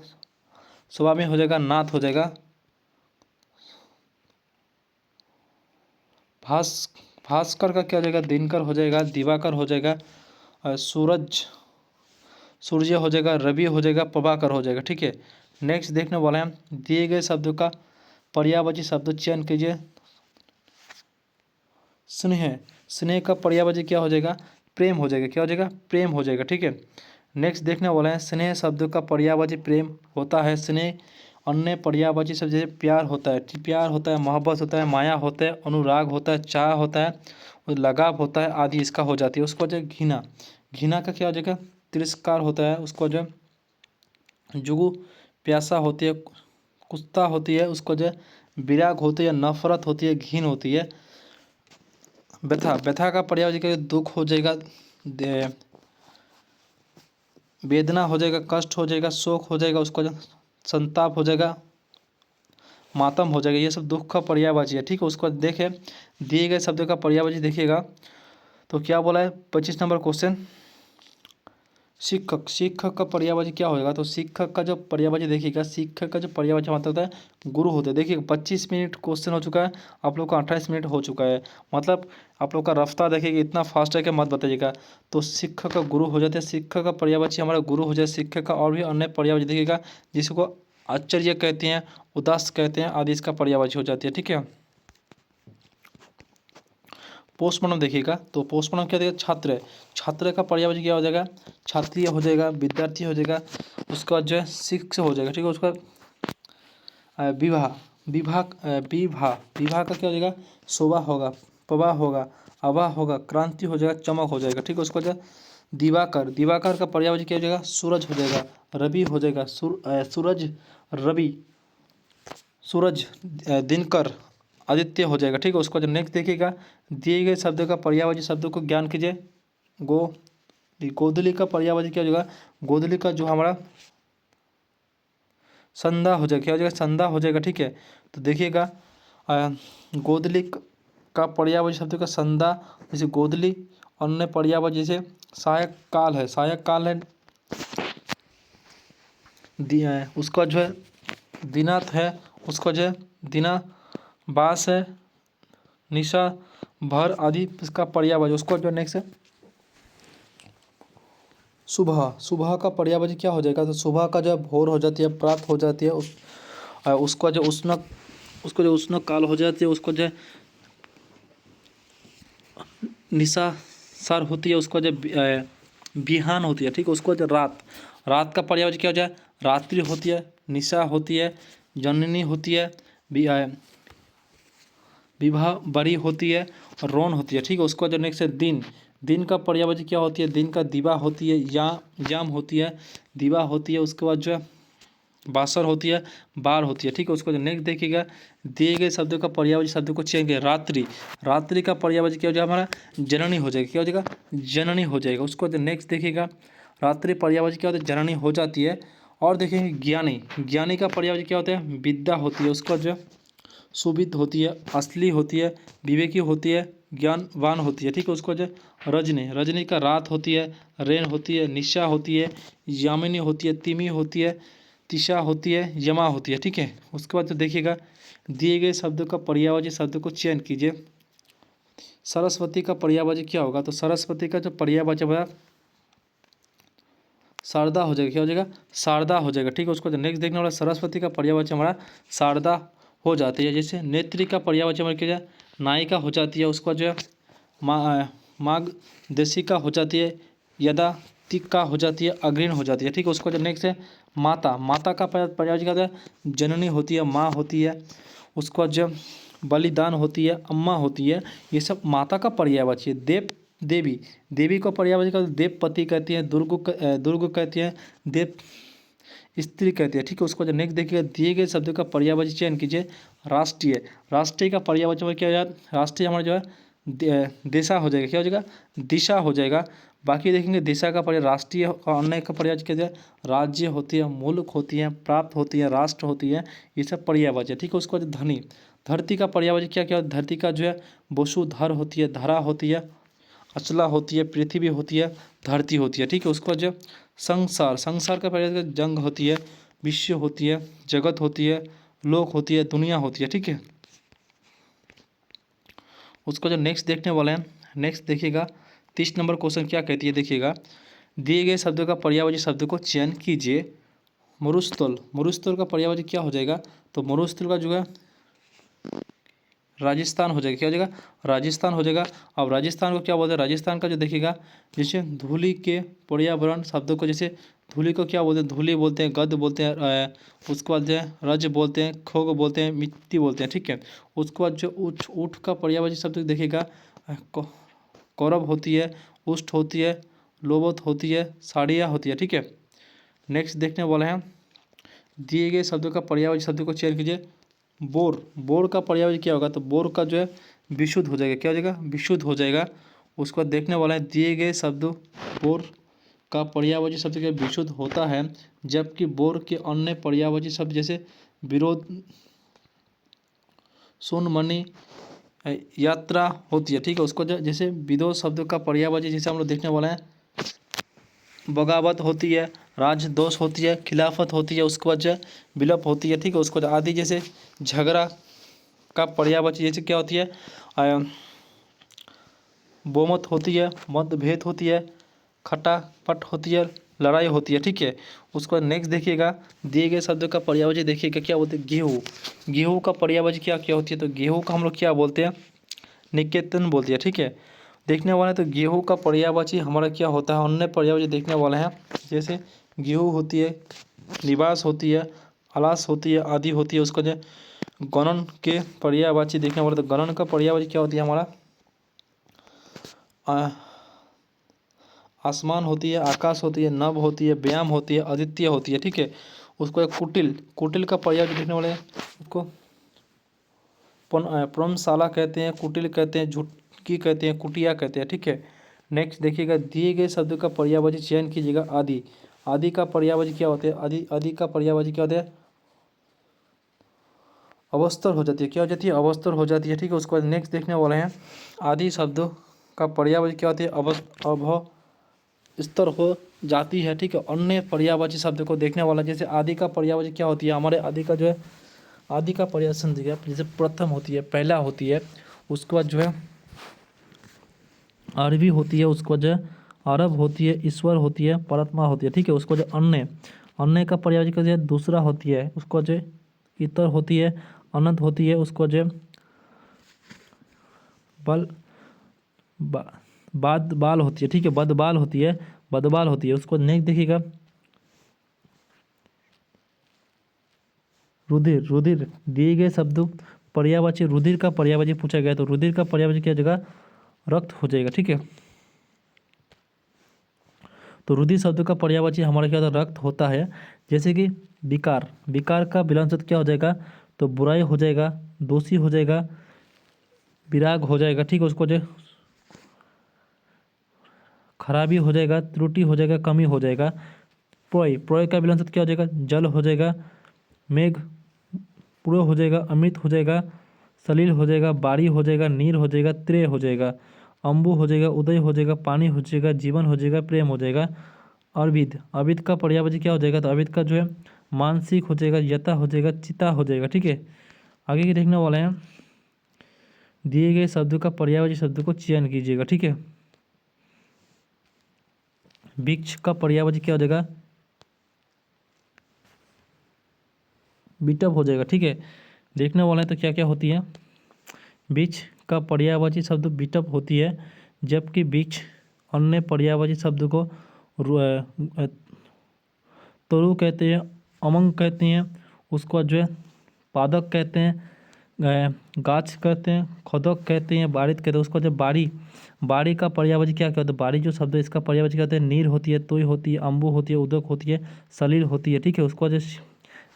स्वामी हो जाएगा, नाथ हो जाएगा। भास्कर का क्या हो जाएगा, दिनकर हो जाएगा, दिवाकर हो जाएगा, सूरज, सूर्य हो जाएगा, रवि हो जाएगा, प्रभाकर हो जाएगा, ठीक है। नेक्स्ट देखने वाले हैं, दिए गए शब्दों का पर्यायवाची शब्द चयन कीजिए। स्नेह, स्नेह का पर्यायवाची क्या हो जाएगा, प्रेम हो जाएगा, क्या हो जाएगा, प्रेम हो जाएगा, ठीक है। नेक्स्ट देखने वाले हैं, स्नेह शब्द का पर्यायवाची प्रेम होता है। स्नेह अन्य पर्यायवाची शब्द जैसे प्यार होता है, प्यार होता है, मोहब्बत होता है, माया होता है, अनुराग होता है, चाह होता है, लगाव होता है, आदि इसका हो जाती है। उसको जो घृणा, घृणा का क्या हो जाएगा, तिरस्कार होता है। उसको जो जुगु प्यासा होती है, कुत्ता होती है। उसको जो विराग होती है, नफरत होती है, घिन होती है। व्यथा, व्यथा का पर्यायवाची क्या, दुख हो जाएगा, वेदना हो जाएगा, कष्ट हो जाएगा, शोक हो जाएगा, उसको जो संताप हो जाएगा, मातम हो जाएगा। ये सब दुख का पर्यायवाची है, ठीक है। उसको देखें, दिए गए शब्दों का पर्यायवाची देखिएगा, तो क्या बोला है 25 नंबर क्वेश्चन, शिक्षक, शिक्षक का पर्यायवाची क्या होगा, तो शिक्षक का जो पर्यायवाची देखिएगा, शिक्षक का जो पर्यायवाची मतलब होता है गुरु होते हैं। देखिए 25 मिनट क्वेश्चन हो चुका है, आप लोग का 28 मिनट हो चुका है, मतलब आप लोग का रफ्तार देखिएगा, इतना फास्ट है कि मत बताइएगा। तो शिक्षक का गुरु हो जाते हैं, शिक्षक का पर्यायवाची हमारा गुरु हो जाए। शिक्षक का और भी अन्य पर्यायवाची देखिएगा, जिसको आश्चर्य कहते हैं, उदास कहते हैं, आदि इसका पर्यायवाची हो जाती है, ठीक है। पोस्टमार्टम देखिएगा, तो पोस्टमार्टम क्या देगा, छात्र, छात्र का पर्यायवाची क्या हो जाएगा, छात्रीय हो जाएगा, विद्यार्थी हो जाएगा। उसके बाद जो है शिक्षक हो जाएगा, ठीक है। उसका विवाह, विवाह, विवाह का क्या हो जाएगा, शोभा होगा, प्रवाह होगा, आवाह होगा, क्रांति हो जाएगा, चमक हो जाएगा, ठीक है। उसको जो दिवाकर, दिवाकर का पर्यायवाची क्या हो जाएगा, सूरज हो जाएगा, रवि हो जाएगा, सूरज, रवि, सूरज, दिनकर, आदित्य हो जाएगा, ठीक है। उसको जो नेक्स्ट देखिएगा, दिए गए शब्दों का पर्यायवाची शब्दों को ज्ञान कीजिए। गोधली का पर्यायवाची क्या हो जाएगा, गोधली का जो हमारा संधा हो जाएगा, क्या हो जाएगा, संधा हो जाएगा, ठीक है। तो देखिएगा गोधली का पर्यायवाची शब्द का संधा, जैसे गोधली। अन्य पर्यायवाची जैसे सहायक काल है, सहायक काल है, उसका जो है दिनात है, उसका जो है दिना बास है, निशा भर आदि इसका पर्यायवाची। उसको जो नेक्स्ट है सुबह, सुबह का पर्यायवाची क्या हो जाएगा, तो सुबह का जो भोर हो जाती है, प्रात हो जाती है, उसका जो उष्ण, उसको जो उष्ण काल हो जाती है, उसको जो निशा सार होती है, उसको जो बिहान होती है, ठीक है। उसको जो रात, रात का पर्यायवाची क्या हो जाए, रात्रि होती है, निशा होती है, जननी होती है, विभा बड़ी होती है और रौन होती है, ठीक है। उसके बाद जो नेक्स्ट है दिन, दिन का पर्यायवाची क्या होती है, दिन का दिवा होती है, याम होती है, दिवा होती है। उसके बाद जो है बासर होती है, बार होती है, ठीक है। उसको जो नेक्स्ट देखिएगा, दिए गए शब्दों का पर्यायवाची शब्द को चेंज करें। रात्रि, रात्रि का पर्यायवाची क्या हो जाएगा हमारा, जननी हो जाएगा, क्या हो जाएगा, जननी हो जाएगा। उसको जो नेक्स्ट देखिएगा, रात्रि पर्यायवाची क्या होता है, जननी हो जाती है। और देखेंगे ज्ञानी, ज्ञानी का पर्यायवाची क्या होता है, विद्या होती है। उसका जो सुविद होती है, असली होती है, विवेकी होती है, ज्ञानवान होती है, ठीक है। उसको जो रजनी, रजनी का रात होती है, रेन होती है, निशा होती है, यामिनी होती है, तिमी होती है, तिशा होती है, यमा होती है, ठीक है। उसके बाद तो देखिएगा, दिए गए शब्दों का पर्यायवाची शब्द को चयन कीजिए। सरस्वती का पर्यायवाची क्या होगा, तो सरस्वती का जो पर्यायवाची होगा शारदा हो जाएगा, क्या हो जाएगा, शारदा हो जाएगा, ठीक है। उसको नेक्स्ट देखने वाला, सरस्वती का पर्यायवाची हमारा शारदा हो जाती है। जैसे नेत्री का पर्यायवाची हमारा क्या हो जाए, नायिका हो जाती है। उसका जो है माघ देशिका हो जाती है, यदा तिक्का हो जाती है, अग्रीण हो जाती है, ठीक है। उसका जो नेक्स्ट है माता, माता का पर्यायवाची क्या होता है, जननी होती है, माँ होती है। उसका जो बलिदान होती है, अम्मा होती है, ये सब माता का पर्यायवाची है। देवी, देवी को पर्यायवाची का देवपति कहती हैं, दुर्ग कहती हैं, देव स्त्री कहती है, ठीक है। उसको जो नेक्स्ट देखिएगा, दिए गए शब्दों का पर्यायवाची चयन कीजिए। राष्ट्रीय, राष्ट्रीय का पर्यायवाची में क्या हो जाएगा, राष्ट्रीय हमारा जो है दिशा हो जाएगा, क्या हो जाएगा, दिशा हो जाएगा। बाकी देखेंगे दिशा का पर्याय राष्ट्रीय और अन्य का पर्यायवाची क्या है, राज्य होती है, मुल्क होती है, प्राप्त होती है, राष्ट्र होती है, ये सब पर्यायवाची है, ठीक है। उसके बाद धनी, धरती का पर्यायवाची क्या क्या, धरती का जो है वसुधर होती है, धरा होती है, अचला होती है, पृथ्वी होती है, धरती होती है, ठीक है। उसके बाद जो संसार, संसार का पर्याय जंग होती है, विश्व होती है, जगत होती है, लोक होती है, दुनिया होती है, ठीक है। उसको जो नेक्स्ट देखने वाले हैं, नेक्स्ट देखिएगा 30 नंबर क्वेश्चन क्या कहती है, देखिएगा, दिए गए शब्दों का पर्यायवाची शब्द को चयन कीजिए। मरुस्थल, मरुस्थल का पर्यायवाची क्या हो जाएगा, तो मरुस्थल का जो है राजस्थान हो जाएगा, क्या हो जाएगा, राजस्थान हो जाएगा। अब राजस्थान को क्या बोलते हैं, राजस्थान का जो देखिएगा, जैसे धूलि के पर्यावरण शब्दों को, जैसे धूलि को क्या बोलते हैं, धूलि बोलते हैं, गद बोलते हैं, उसके बाद जो है रज बोलते हैं, खोग बोलते हैं, मिट्टी बोलते हैं, ठीक है। उसके बाद जो ऊँट का पर्यायवाची शब्द देखिएगा, कौरव होती है, उष्ट होती है, लोबत होती है, साड़िया होती है, ठीक है। नेक्स्ट देखने वाले हैं, दिए गए शब्दों का पर्यायवाची शब्द को चयन कीजिए। बोर, बोर का पर्यायवाची क्या होगा, तो बोर का जो है विशुद्ध हो जाएगा, क्या हो जाएगा, विशुद्ध हो जाएगा। उसको देखने वाला है, दिए गए शब्द, बोर का पर्यायवाची शब्द क्या विशुद्ध होता है, जबकि बोर के अन्य पर्यायवाची शब्द जैसे विरोध, सुनमणि, यात्रा होती है, ठीक है। उसको जैसे विदोष शब्द का पर्यायवाची जैसे हम लोग देखने वाला है, बगावत होती है, राजदोष होती है, खिलाफत होती है, उसके बाद जो है विलप होती है, ठीक है। उसको आदि जैसे झगड़ा का पर्यायवाची जैसे क्या होती है, बहुमत होती है, मतभेद होती है, खटापट होती है, लड़ाई होती है, ठीक है। उसको नेक्स्ट देखिएगा, दिए गए शब्दों का पर्यायवाची देखिएगा क्या बोलते हैं, गेहूँ, गेहूँ का पर्यायवाची क्या क्या होती है, तो गेहूँ का हम लोग क्या बोलते हैं, निकेतन बोलती है, ठीक है। देखने वाले तो गेहूँ का पर्यायवाची हमारा क्या होता है, अन्य पर्यायवाची देखने वाले हैं, जैसे गेहूँ होती है, निवास होती है, आलास होती है, आदि होती है। उसका जो गणन के पर्यायवाची देखने वाले तो गणन का पर्यायवाची क्या होती है हमारा, आसमान होती है, आकाश होती है, नभ होती है, व्यायाम होती है, अद्वितीय होती है, ठीक है। उसको एक कुटिल, कुटिल का पर्यायवाची देखने वाले उसको पर्णशाला कहते हैं, कुटिल कहते हैं, झुटकी कहते हैं, कुटिया कहते हैं, ठीक है। नेक्स्ट देखिएगा, दिए गए शब्द का पर्यायवाची चयन कीजिएगा। आदि, आदि का पर्यायवाची क्या होता है, आदि, आदि का पर्यायवाची क्या होता है, अवस्थर हो जाती है, क्या हो जाती है, अवस्थर हो जाती है, ठीक है। उसके बाद नेक्स्ट देखने वाले हैं, आदि शब्द का पर्यायवाची क्या होती है, अभव स्तर हो जाती है, ठीक है। अन्य पर्यायवाची शब्द को देखने वाला, जैसे आदि का पर्यायवाची क्या होती है, हमारे आदि का जो है, आदि का पर्यायसन दिया, जैसे प्रथम होती है, पहला होती है, उसके बाद जो है अरबी होती है, उसको जो है अरब होती है, ईश्वर होती है, परमात्मा होती है, ठीक है। उसको जो अन्य, अन्य का पर्यायवाची का जो है दूसरा होती है, उसको जो इतर होती है, अनंत होती है, उसको जो बल बाद बाल होती है, ठीक है, बदबाल होती है, बदबाल होती है। उसको नेक्स्ट देखिएगा, रुधिर, रुधिर दिए गए शब्द पर्यायवाची रुधिर का पर्यायवाची पूछा गया तो रुधिर का पर्यायवाची क्या जगह रक्त हो जाएगा, ठीक है। तो रुधिर शब्द का पर्यायवाची हमारा क्या होता है, रक्त होता है। जैसे कि विकार, विकार का विलोम शब्द क्या हो जाएगा, तो बुराई हो जाएगा, दोषी हो जाएगा, विराग हो जाएगा, ठीक है। उसको जो खराबी हो जाएगा, त्रुटि हो जाएगा, कमी हो जाएगा। प्रोय, प्रोय का विलोम शब्द क्या हो जाएगा, जल हो जाएगा, मेघ पुरो हो जाएगा, अमृत हो जाएगा, सलील हो जाएगा, बारी हो जाएगा, नीर हो जाएगा, त्रेय हो जाएगा, अम्बु हो जाएगा, उदय हो जाएगा, पानी हो जाएगा, जीवन हो जाएगा, प्रेम हो जाएगा। अविद, अविद का पर्यायवाची क्या हो जाएगा, तो अविद का जो है मानसिक हो जाएगा, यता हो जाएगा, चिता हो जाएगा, ठीक है। आगे के देखने वाले हैं, दिए गए शब्दों का पर्यायवाची शब्द को चयन कीजिएगा, ठीक है। वृक्ष का पर्यायवाची क्या हो जाएगा, बिटअप हो जाएगा, ठीक है। देखने वाले हैं तो क्या क्या होती है, वृक्ष का पर्यायवाची शब्द बिटअप होती है, जबकि वृक्ष अन्य पर्यायवाची शब्द को तरु कहते हैं, अमंग कहते हैं, उसको जो है पादक कहते हैं, गाछ कहते हैं, खदक कहते हैं, बारित कहते हैं। उसको जो बारी, बारी का पर्यायवाची क्या कहते हैं, बारी जो शब्द है इसका पर्यायवाची कहते हैं नीर होती है, तोय होती है, अम्बु होती है, उदक होती है, सलील होती है, ठीक है। उसको जो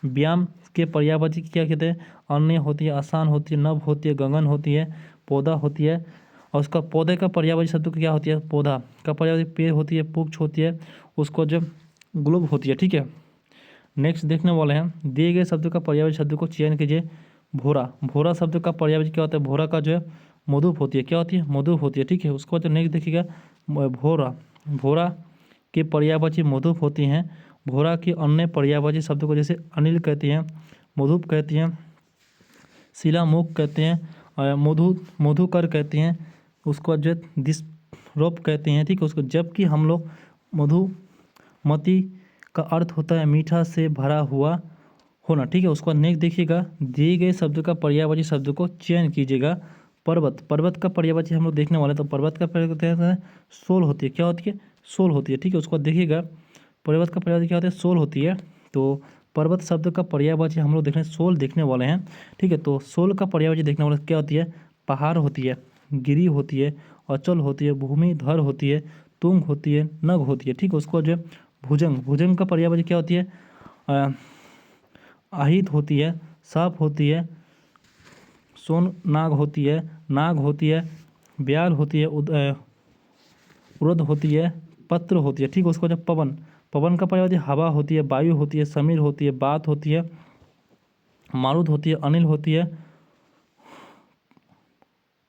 व्यायाम के पर्यायवाची क्या कहते हैं, अन्य होती है, आसान होती है, नभ होती है, गगन होती है, पौधा होती है। और उसका पौधे का पर्यायवाची शब्द क्या होती है, पौधा का पर्यायवाची पेड़ होती है, पुक्ष होती है, उसको जो ग्लोब होती है, ठीक है। नेक्स्ट देखने वाले हैं, दिए गए शब्द का पर्यायवाची शब्द को चयन कीजिए। भोरा, भोरा शब्द का पर्यायवाची क्या होता है, भोरा का जो है मधुप होती है, क्या होती है, मधुप होती है, ठीक है। उसको जो नेक्स्ट देखिएगा, भोरा, भोरा के पर्यायवाची मधुप होती हैं। भोरा की अन्य पर्यायवाची शब्द को जैसे अनिल कहती हैं, मधुप कहती हैं, शिलामुख कहते हैं, मधुकर कहते हैं, उसको जो दिशरोप कहते हैं, ठीक है। उसको जबकि हम लोग मधुमती का अर्थ होता है मीठा से भरा हुआ होना, ठीक है। उसको नेक्स्ट देखिएगा, दिए गए शब्द का पर्यायवाची शब्द को चयन कीजिएगा। पर्वत, पर्वत का पर्यायवाची हम लोग देखने वाले, तो पर्वत का पर्यायवाची सोल होती है, क्या होती है, सोल होती है, ठीक है। उसको देखिएगा, पर्वत का पर्यायवाची क्या होता है, सोल होती है। तो पर्वत शब्द का पर्यायवाची हम लोग देखने सोल देखने वाले हैं, ठीक है। तो सोल का पर्यायवाची देखने वाले क्या होती है, पहाड़ होती है, गिरी होती है, अचल होती है, भूमिधर होती है, तुंग होती है, नग होती है, ठीक है। उसको जो भुजंग, भुजंग का पर्यायवाची क्या होती है, आहित होती है, साप होती है, सोन नाग होती है, नाग होती है, ब्याल होती है, उड़द होती है, पत्र होती है, ठीक है। उसको जब पवन, पवन का पर्यायवाची हवा होती है, वायु होती है, समीर होती है, बात होती है, मारुत होती है, अनिल होती है,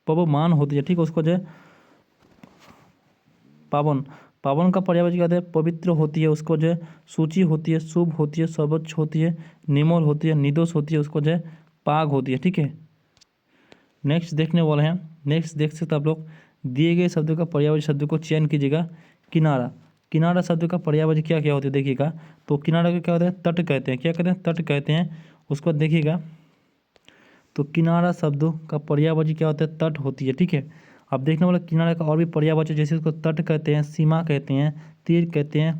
पवमान होती है, ठीक है। उसको जो पावन, पावन का पर्यायवाची कहते हैं पवित्र होती है, उसको जो है सूची होती है, शुभ होती है, सर्वोच्च होती है, निर्मल होती है, निर्दोष होती है, उसको जो है पाग होती है, ठीक है। नेक्स्ट देखने वाले हैं, नेक्स्ट देख सकते आप लोग, दिए गए शब्दों का पर्यायवाची शब्द को चयन कीजिएगा। किनारा, किनारा शब्द का पर्यायवाची क्या क्या होती है देखिएगा, तो किनारा का क्या होता है, तट कहते हैं, क्या कहते हैं, तट कहते हैं। उसको देखिएगा, तो किनारा शब्दों का पर्यायवाची क्या होता है, तट होती है, ठीक है। अब देखने वाला किनारे का और भी पर्यायवाची, जैसे उसको तट कहते हैं, सीमा कहते हैं, तीर कहते हैं,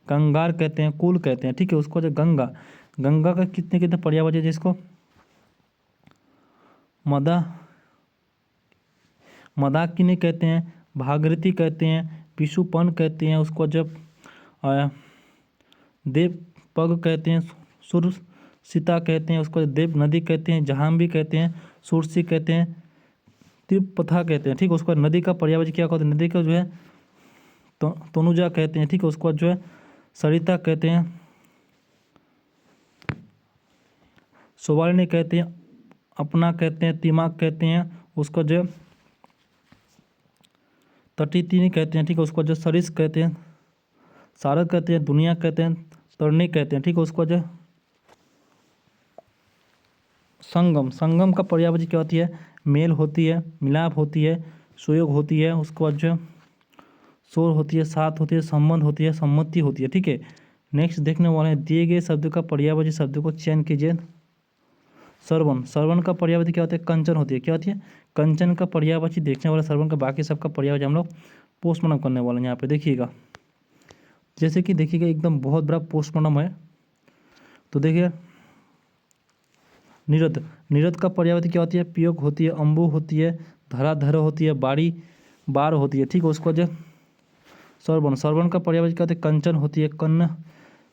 कंगार कहते हैं, कुल कहते हैं, ठीक है। उसको जो गंगा, गंगा का कितने कितने पर्यायवाची है, जिसको मदाकिनी कहते हैं, भागीरथी कहते हैं, पिशुपन कहते हैं, उसको जब देवपग कहते हैं, सुरसिता कहते हैं, उसको देव नदी कहते हैं, जहांबी कहते हैं, सुरसी कहते हैं, तिरुपथा कहते हैं, ठीक है। उसको नदी का पर्यायवाची क्या कहते हैं, नदी का जो है तनुजा कहते हैं, ठीक है। उसको जो है सरिता कहते हैं, सुवर्णी कहते हैं, अपना कहते हैं, तिमाक कहते हैं, उसको जो तटीतीनी कहते हैं, ठीक है। उसको जो सरिस कहते हैं, सारक कहते हैं, दुनिया कहते हैं, तरनी कहते हैं, ठीक है। उसको जो संगम, संगम का पर्यायवाची क्या होती है, मेल होती है, मिलाप होती है, सुयोग होती है, उसके बाद जो शोर होती है, साथ होती है, संबंध होती है, सम्मति होती है, ठीक है। नेक्स्ट देखने वाले हैं, दिए गए शब्द का पर्यायवाची शब्द को चयन कीजिए। श्रवण, श्रवण का पर्यायवाची क्या होता है, कंचन होती है, क्या होती है, कंचन का पर्यायवाची देखने वाला श्रवण का, बाकी सबका पर्यायवाची हम लोग पोस्टमार्टम करने वाले हैं। यहाँ पे देखिएगा, जैसे कि देखिएगा एकदम बहुत बड़ा पोस्टमार्टम है, तो देखिए निरद, निरद का पर्यायवाची क्या होती है? पियोग होती है, अम्बु होती है, धराधर होती है, बाड़ी बार होती है, ठीक है। उसको जो सरवण, सरवण का पर्यायवाची क्या होती है? कंचन होती है, कन्न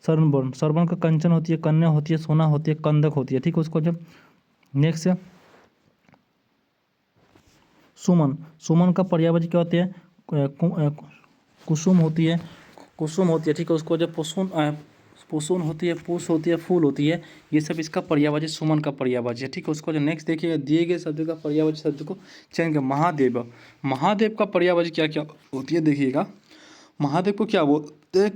सरवण, सरवण का कंचन होती है, कन्या होती है, सोना होती है, कंदक होती है, ठीक है। उसको जब नेक्स्ट है सुमन, सुमन का पर्यायवाची क्या होती है? कुसुम होती है, कुसुम होती है, ठीक है। उसको जब पुसुन होती है, पूस होती है, फूल होती है, ये सब इसका पर्यायवाची सुमन का पर्यायवाची है, ठीक है। उसको जो नेक्स्ट देखिएगा, दिए गए शब्द का पर्यायवाची शब्द को चयन करें। महादेव, महादेव का पर्यायवाची क्या क्या होती है देखिएगा। महादेव को क्या बोलते हैं?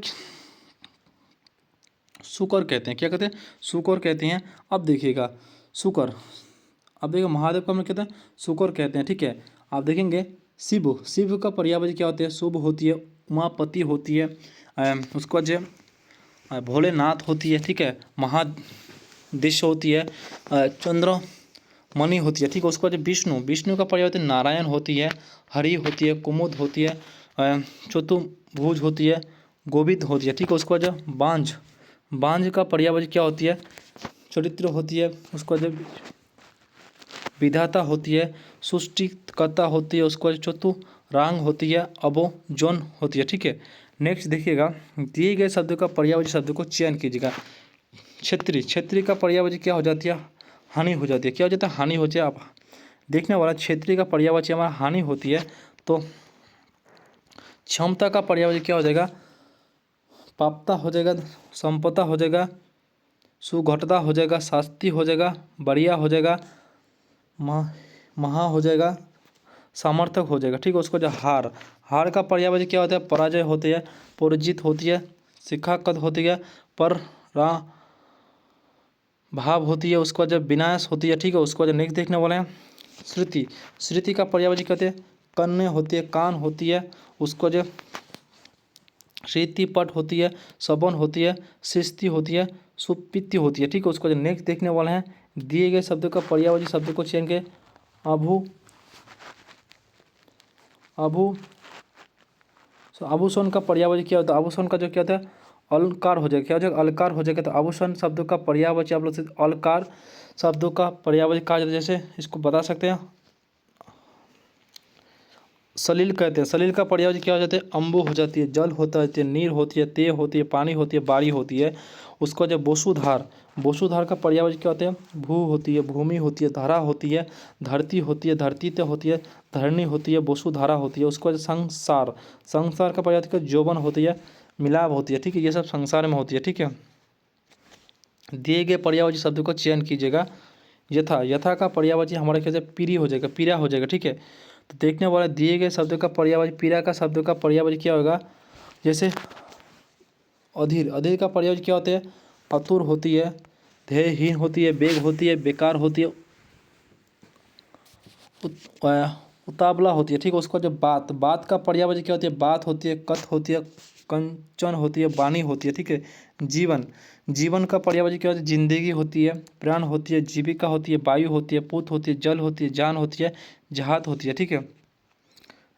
शुकर कहते हैं। क्या कहते हैं? शुकर कहते हैं। अब देखिएगा शुकर, अब देखिए महादेव को हम लोग कहते हैं शुकर कहते हैं, ठीक है। आप देखेंगे शिव, शिव का पर्यायवाची क्या होती है? शुभ होती है, उमापति होती है, उसको जो भोलेनाथ होती है, ठीक है। महादेश होती है, चंद्रमणि होती है, ठीक है। उसको जो विष्णु, विष्णु का पर्यायवाची नारायण होती है, हरि होती है, कुमुद होती है, चतुर्भुज होती है, गोविंद होती है, ठीक है। उसको जो बांझ, बांझ का पर्यायवाची क्या होती है? चरित्र होती है। उसको जो विधाता होती है, सृष्टिकर्ता होती है, उसको चतुरांग होती है, अबोजन होती है, ठीक है। नेक्स्ट देखिएगा, दिए गए शब्द का पर्यायवाची शब्द को चयन कीजिएगा। क्षेत्रीय, क्षेत्रीय का पर्यायवाची क्या हो जाती है? हानि हो जाती है। क्या हो जाता है? हानि हो जाए। आप देखने वाला क्षेत्रीय का पर्यायवाची हमारा हानि होती है, तो क्षमता का पर्यायवाची क्या हो जाएगा? पापता हो जाएगा, संपदा हो जाएगा, सुघटता हो जाएगा, शास्ति हो जाएगा, बढ़िया हो जाएगा, महा हो जाएगा, सामर्थक हो जाएगा, ठीक है। उसको जो हार, हार का पर्यायवाची क्या होता है? पराजय होती है, पराजित होती है, शिक्षाकद होती है, पर भाव होती है, उसको जब विनाश होती है, ठीक है। उसको जो नेक्स्ट देखने वाले हैं श्रुति, श्रुति का पर्यायवाची कहते हैं कन्या होती है, कान होती है, उसको जो श्रीतिपट होती है, सबन होती है, सृष्टि होती है, सुपित्ति होती है, ठीक है। उसको जो नेक्स्ट देखने वाले हैं दिए गए शब्द का पर्यायवाची शब्द को चयन के। अभू, अभू, आभूषण का पर्यायवाची क्या होता है? आभूषण का जो क्या होता है? अलंकार हो जाएगा। क्या हो जाएगा? अलंकार हो जाएगा। तो आभूषण शब्द का पर्यायवाची आप लोग से अलंकार शब्दों का पर्यायवाची कहा जाता है। जैसे इसको बता सकते हैं, सलील कहते हैं। सलील का पर्यायवाची क्या हो जाता है? अम्बु हो जाती है, जल होता है, नीर होती है, तेय होती है, पानी होती है, बाड़ी होती है। उसको जब बोसुधार, बोसुधार का पर्यायवाची क्या होते हैं? भू होती है, भूमि होती है, धरा होती है, धरती होती है, धरतीत्य होती है, धरणी होती है, बोसुधारा होती है। उसको संसार, संसार का पर्यायवाची क्या? यौवन होती है, मिलाप होती है, ठीक है। ये सब संसार में होती है, ठीक है। दिए गए पर्यायवाची शब्द को चयन कीजिएगा। यथा, यथा का पर्यायवाची हमारे ख्याल से पीरी हो जाएगा, पीरा हो जाएगा, ठीक है। तो देखने वाला दिए गए शब्द का पर्यायवाची, पीरा का शब्द का पर्यायवाची क्या होगा? जैसे अधीर, अधीर का पर्यायवाची क्या होते हैं? अतुर होती है, ध्येयहीन होती है, बेग होती है, बेकार होती है, उतावला होती है, ठीक है। उसका जो बात, बात का पर्यायवाची क्या होती है? बात होती है, कथ होती है, कंचन होती है, वाणी होती है, ठीक है। जीवन, जीवन का पर्यायवाची क्या होती है? जिंदगी होती है, प्राण होती है, जीविका होती है, वायु होती है, पूत होती है, जल होती है, जान होती है, जहात होती है, ठीक है।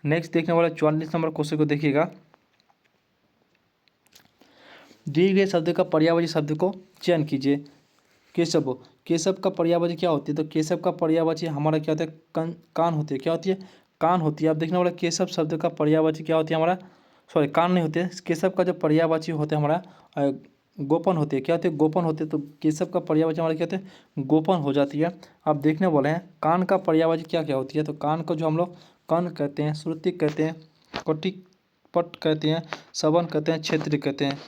नेक्स्ट देखने वाला 44 नंबर क्वेश्चन को देखिएगा। दिए गए शब्द का पर्यायवाची शब्द को चयन कीजिए। केशव, केशव का पर्यायवाची क्या होती है? तो केशव का पर्यायवाची हमारा क्या होता है? कान होती है। क्या होती है? कान होती है। आप देखने वाला केशव शब्द का पर्यायवाची क्या होती है हमारा? सॉरी, कान नहीं होते। केशव का जो पर्यायवाची होता है हमारा गोपन होती है। क्या होती है? गोपन होती है। तो केशव का पर्यायवाची हमारा क्या होता है? गोपन हो जाती है। आप देखने वाले हैं कान का पर्यायवाची क्या क्या होती है? तो कान को जो हम लोग कर्ण कहते हैं, श्रुति कहते हैं, कटिपट कहते हैं, सबन कहते हैं, क्षेत्र कहते हैं।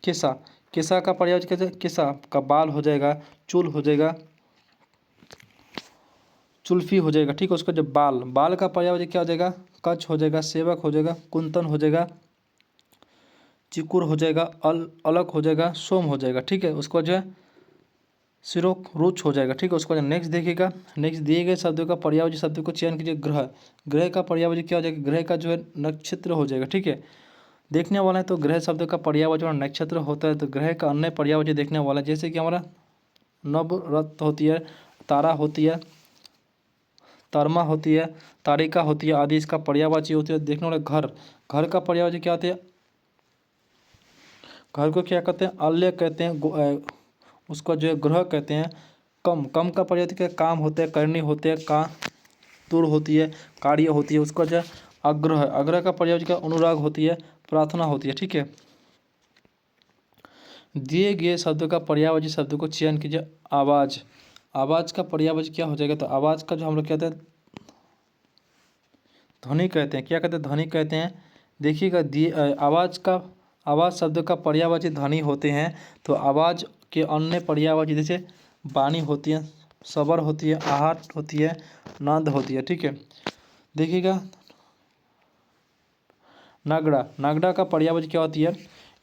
केसा, केसा का पर्यायवाची कहते हैं? केसा का बाल हो जाएगा, चूल हो जाएगा, चुल्फी हो जाएगा, ठीक है। उसका जब बाल, बाल का पर्यायवाची क्या हो जाएगा? कच्छ हो जाएगा, सेवक हो जाएगा, कुंतन हो जाएगा, चिकुर हो जाएगा, अलग हो जाएगा, सोम हो जाएगा, ठीक है। उसको जो है सिरोक रुच हो जाएगा, ठीक है। उसको नेक्स्ट देखिएगा। नेक्स्ट दिए गए शब्दों का पर्यायवाची शब्द को चयन कीजिए। ग्रह, ग्रह का पर्यायवाची क्या हो जाएगा? ग्रह का जो है नक्षत्र हो जाएगा, ठीक है। देखने वाला है तो ग्रह शब्द का पर्यायवाची और नक्षत्र होता है। तो ग्रह का अन्य पर्यायवाची देखने वाला है, जैसे कि हमारा नवरत्न होती है, तारा होती है, तरमा होती है, तारिका होती है, आदि इसका पर्यायवाची होती है। देखने वाला घर, घर का पर्यायवाची क्या होती है? घर को क्या कहते हैं? आल्य कहते हैं, उसको जो है ग्रह कहते हैं, कम, कम का पर्याय होती है काम होते हैं, करनी होते हैं, का तुर होती है, कार्य होती है। उसका जो आग्रह है, आग्रह का पर्याय क्या अनुराग होती है, प्रार्थना होती है। ठीक है, दिए गए शब्द का पर्यायवाची शब्द को चयन कीजिए। आवाज, आवाज का पर्यायवाची क्या हो जाएगा, तो आवाज का जो हम लोग कहते हैं ध्वनि कहते हैं, क्या कहते हैं ध्वनि कहते हैं। देखिएगा दिए आवाज का, आवाज शब्द का पर्यायवाची ध्वनि होते हैं। तो आवाज के अन्य पर्यायवाची जैसे वाणी होती है, स्वर होती है, आहट होती है, नाद होती है। ठीक है, देखिएगा नागड़ा, नागड़ा का पर्यायवाची क्या होती है,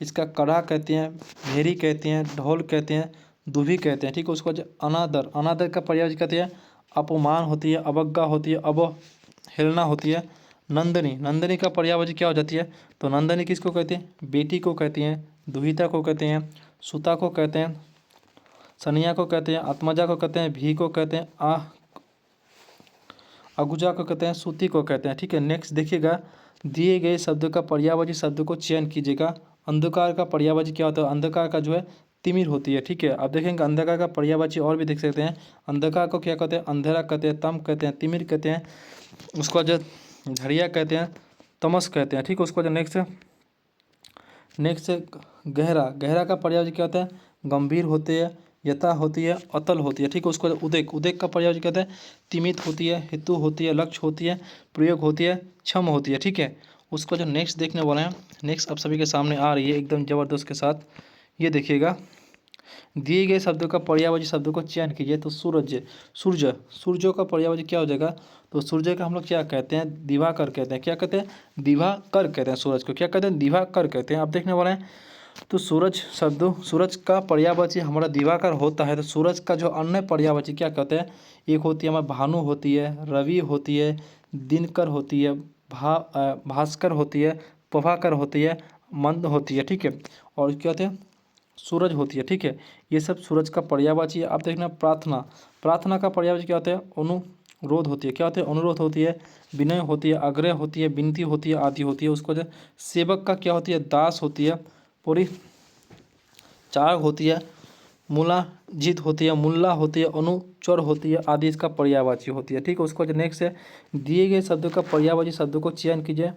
इसका कड़ा कहते हैं, भेरी कहते हैं, ढोल कहते हैं, दुभी कहते हैं। ठीक है, उसको जो अनादर, अनादर का पर्यायवाची कहते हैं अपमान होती है, अवज्ञा होती है, अवहेलना होती है। नंदनी, नंदनी का पर्यायवाची क्या हो जाती है, तो नंदनी किसको कहते हैं, बेटी को कहते हैं, दुहिता को कहते हैं, सुता को कहते हैं, सनिया को कहते हैं, आत्मजा को कहते हैं, भी को कहते हैं, अगुजा को कहते हैं, सूती को कहते हैं। ठीक है, नेक्स्ट देखिएगा दिए गए शब्द का पर्यायवाची शब्द को चयन कीजिएगा। अंधकार का पर्यायवाची क्या होता है, अंधकार का जो है तिमिर होती है। ठीक है, आप देखेंगे अंधकार का पर्यायवाची और भी देख सकते हैं। अंधकार को क्या कहते हैं, अंधेरा कहते हैं, तम कहते हैं, तिमिर कहते हैं, उसको जो झरिया कहते हैं, तमस कहते हैं। ठीक है, उसको जो नेक्स्ट गहरा, गहरा का पर्यायवाची क्या होता है, गंभीर होते हैं, यथा होती है, अतल होती है। ठीक है, उसको उदेक, उदेक का पर्यायवाची कहते हैं तिमित होती है, हेतु होती है, लक्ष्य होती है, प्रयोग होती है, क्षम होती है। ठीक है, उसको जो नेक्स्ट देखने वाले हैं, नेक्स्ट आप सभी के सामने आ रही है एकदम ज़बरदस्त के साथ। ये देखिएगा दिए गए शब्दों का पर्यायवाची शब्दों को चयन कीजिए। तो सूरज, सूर्य, सूर्यों का पर्यायवाची क्या हो जाएगा, तो सूर्य का हम लोग क्या कहते हैं, दिवाकर कहते हैं। क्या कहते हैं, दिवाकर कहते हैं। सूरज को क्या कहते हैं, दिवाकर कहते हैं। आप देखने वाले हैं तो सूरज शब्द, सूरज का पर्यायवाची हमारा दिवाकर होता है। तो सूरज का जो अन्य पर्यायवाची क्या कहते हैं, एक होती है हमारा भानु होती है, रवि होती है, दिनकर होती है, भास्कर होती है, प्रभाकर होती है, मंद होती है। ठीक है, और क्या होते हैं सूरज होती है। ठीक है, ये सब सूरज का पर्यायवाची है। आप देखना प्रार्थना, प्रार्थना का पर्यायवाची क्या होता है, अनुरोध होती है। क्या होती है, अनुरोध होती है, विनय होती है, आग्रह होती है, विनती होती है, आदि होती है। उसको जो सेवक का क्या होती है, दास होती है, पूरी चार होती है, मुलाजित होती है, मुल्ला होती है, अनुचर होती है, आदि इसका पर्यायवाची होती है। ठीक है, उसको जो नेक्स्ट है दिए गए शब्दों का पर्यायवाची शब्दों को चयन कीजिए।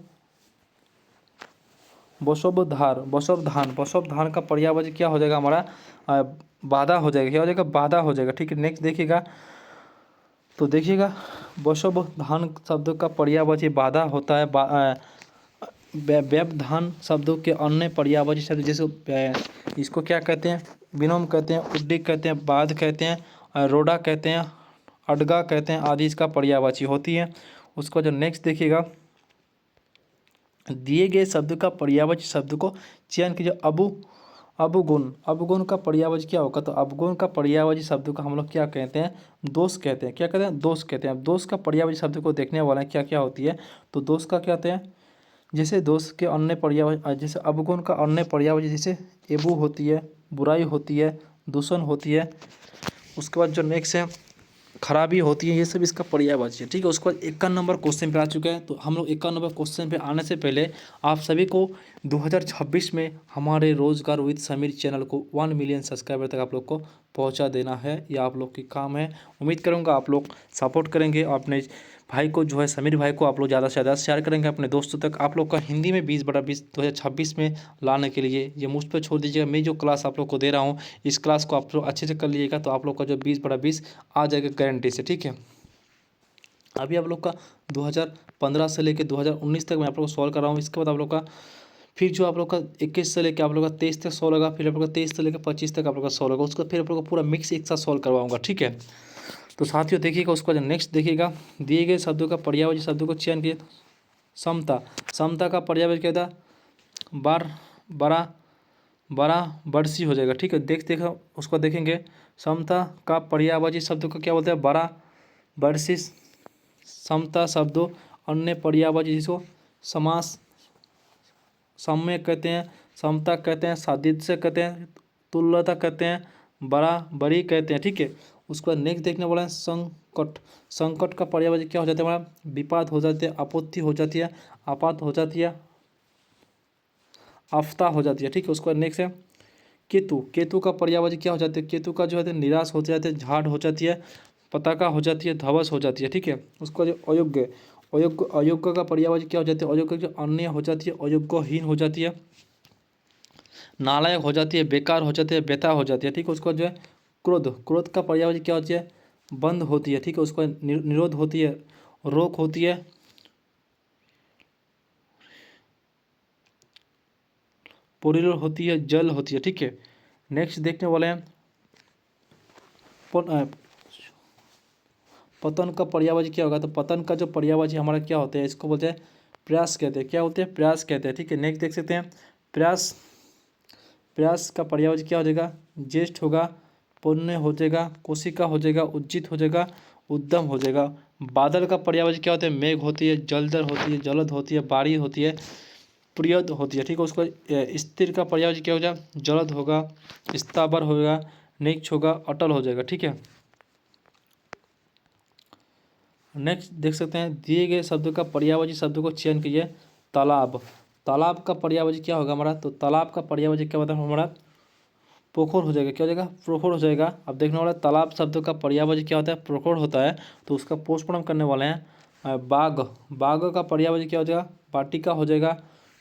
बसवधार, बसवधान, बसवधान का पर्यायवाची क्या हो जाएगा हमारा, बाधा हो जाएगा। क्या हो जाएगा, बाधा हो जाएगा। ठीक है, नेक्स्ट देखिएगा तो देखिएगा बसवधान शब्द का पर्यायवाची बाधा होता है। व्यवधान शब्दों के अन्य पर्यायवाची शब्द जैसे इसको क्या कहते हैं, विनोम कहते हैं, उड्डिक कहते हैं, बाध कहते हैं, रोडा कहते हैं, अडगा कहते हैं, आदि इसका पर्यायवाची होती है। उसको जो नेक्स्ट देखिएगा दिए गए शब्द का पर्यायवाची शब्द को चयन कीजिए। अवगुण, अवगुण का पर्यायवाची क्या होगा, तो अवगुण का पर्यायवाची शब्द को हम लोग क्या कहते हैं, दोष कहते हैं। क्या कहते हैं, दोष कहते हैं। अब दोष का पर्यायवाची शब्द को देखने वाला है क्या क्या होती है, तो दोष का क्या कहते हैं, जैसे दोष के अन्य पर्यायवाची, जैसे अवगुण का अन्य पर्यायवाची जैसे एबू होती है, बुराई होती है, दूषण होती है। उसके बाद जो नेक्स्ट है खराबी होती है। ये सब इसका पर्यायवाची है। ठीक है, उसके बाद 51 नंबर क्वेश्चन पे आ चुका है। तो हम लोग 51 नंबर क्वेश्चन पे आने से पहले आप सभी को 2026 में हमारे रोजगार विद समीर चैनल को 1 मिलियन सब्सक्राइबर तक आप लोग को पहुंचा देना है। ये आप लोग की काम है। उम्मीद करूंगा आप लोग सपोर्ट करेंगे। अपने भाई को जो है समीर भाई को आप लोग ज़्यादा से ज़्यादा शेयर करेंगे अपने दोस्तों तक। आप लोग का हिंदी में 20/20 2026 में लाने के लिए ये मुझ पर छोड़ दीजिएगा। मैं जो क्लास आप लोग को दे रहा हूँ इस क्लास को आप लोग अच्छे से कर लीजिएगा तो आप लोग का जो 20/20 आ जाएगा गारंटी से। ठीक है, अभी आप लोग का 2015 से लेकर 2019 तक मैं आप लोग को सॉल्व कर रहा हूँ। इसके बाद आप लोग का फिर जो आप लोग का 21 से लेकर आप लोग का 23 तक सॉल्व होगा। फिर आप लोग का 23 से लेकर 25 तक आप लोग का सॉल्व होगा। उसका फिर आप लोग का पूरा मिक्स एक साथ सॉल्व करवाऊंगा। ठीक है, तो साथियों देखिएगा उसका जो नेक्स्ट देखिएगा दिए गए शब्दों का पर्यायवाची शब्दों को चयन किए। समता, समता का पर्यायवाची क्या था, बड़ा बरसी हो जाएगा। ठीक है, देखा उसको देखेंगे। समता का पर्यायवाची शब्द को क्या बोलते हैं, बड़ा बरसी। समता शब्दों अन्य पर्यायवाची जिसको समास, साम्य कहते हैं, समता कहते हैं, सादृश्य कहते हैं, तुल्यता कहते हैं, बड़ी कहते हैं। ठीक है, उसके बाद नेक्स्ट देखने वाला है संकट। संकट का पर्यायवाची क्या हो जाता है हमारा, विपाद हो जाती है, आपत्ति हो जाती है, आपात हो जाती है, आफ्ता हो जाती है। ठीक है, उसके बाद नेक्स्ट है केतु, केतु का पर्यायवाची क्या हो जाती है, केतु का जो है निराश हो जाते हैं, झाड़ हो जाती है, पताका हो जाती है, धवस हो जाती है, ठीक है। उसका जो अयोग्य, अयोग्य अयोग्य का पर्यायवाची क्या हो जाती है, अयोग्य जो अन्य हो जाती है, अयोग्यहीन हो जाती है, नालायक हो जाती है, बेकार हो जाती है, बेता हो जाती है, ठीक है। उसका जो है क्रोध, क्रोध का पर्यायवाची क्या होती है, बंद होती है, ठीक है। उसका निरोध होती है, रोक होती है, पोरिल होती है, जल होती है, ठीक है। नेक्स्ट देखने वाले हैं पतन का पर्यायवाची क्या होगा, तो पतन का जो पर्यायवाची हमारा क्या होता है, इसको बोलते हैं प्रयास कहते हैं, क्या होते हैं, प्रयास कहते हैं, ठीक है। नेक्स्ट देख सकते हैं प्रयास, प्रयास का पर्यायवाची क्या हो जाएगा, ज्येष्ठ होगा, पुण्य हो जाएगा, कोशिका हो जाएगा, उज्जित हो जाएगा, उद्यम हो जाएगा। बादल का पर्यायवाची क्या होता है, मेघ होती है, जलदर होती है, जलद होती है, बारी होती है, प्रियद होती है, ठीक है। उसको स्थिर का पर्यायवाची क्या हो जाएगा, जलद होगा, स्थावर होगा, निक्ष होगा, अटल हो जाएगा, ठीक है। नेक्स्ट देख सकते हैं दिए गए शब्दों का पर्यायवाची शब्दों को चयन कीजिए। तालाब, तालाब का पर्यायवाची क्या होगा हमारा, तो तालाब का पर्यायवाची क्या होता है हमारा, प्रोखोर हो जाएगा, क्या हो जाएगा, प्रोखोर हो जाएगा। अब देखने वाला तालाब शब्दों का पर्यायवाची क्या होता है, प्रोखोर होता है, तो उसका पोस्टमार्टम करने वाले हैं। बाग, बाग का पर्यायवाची क्या हो जाएगा, वाटिका हो जाएगा,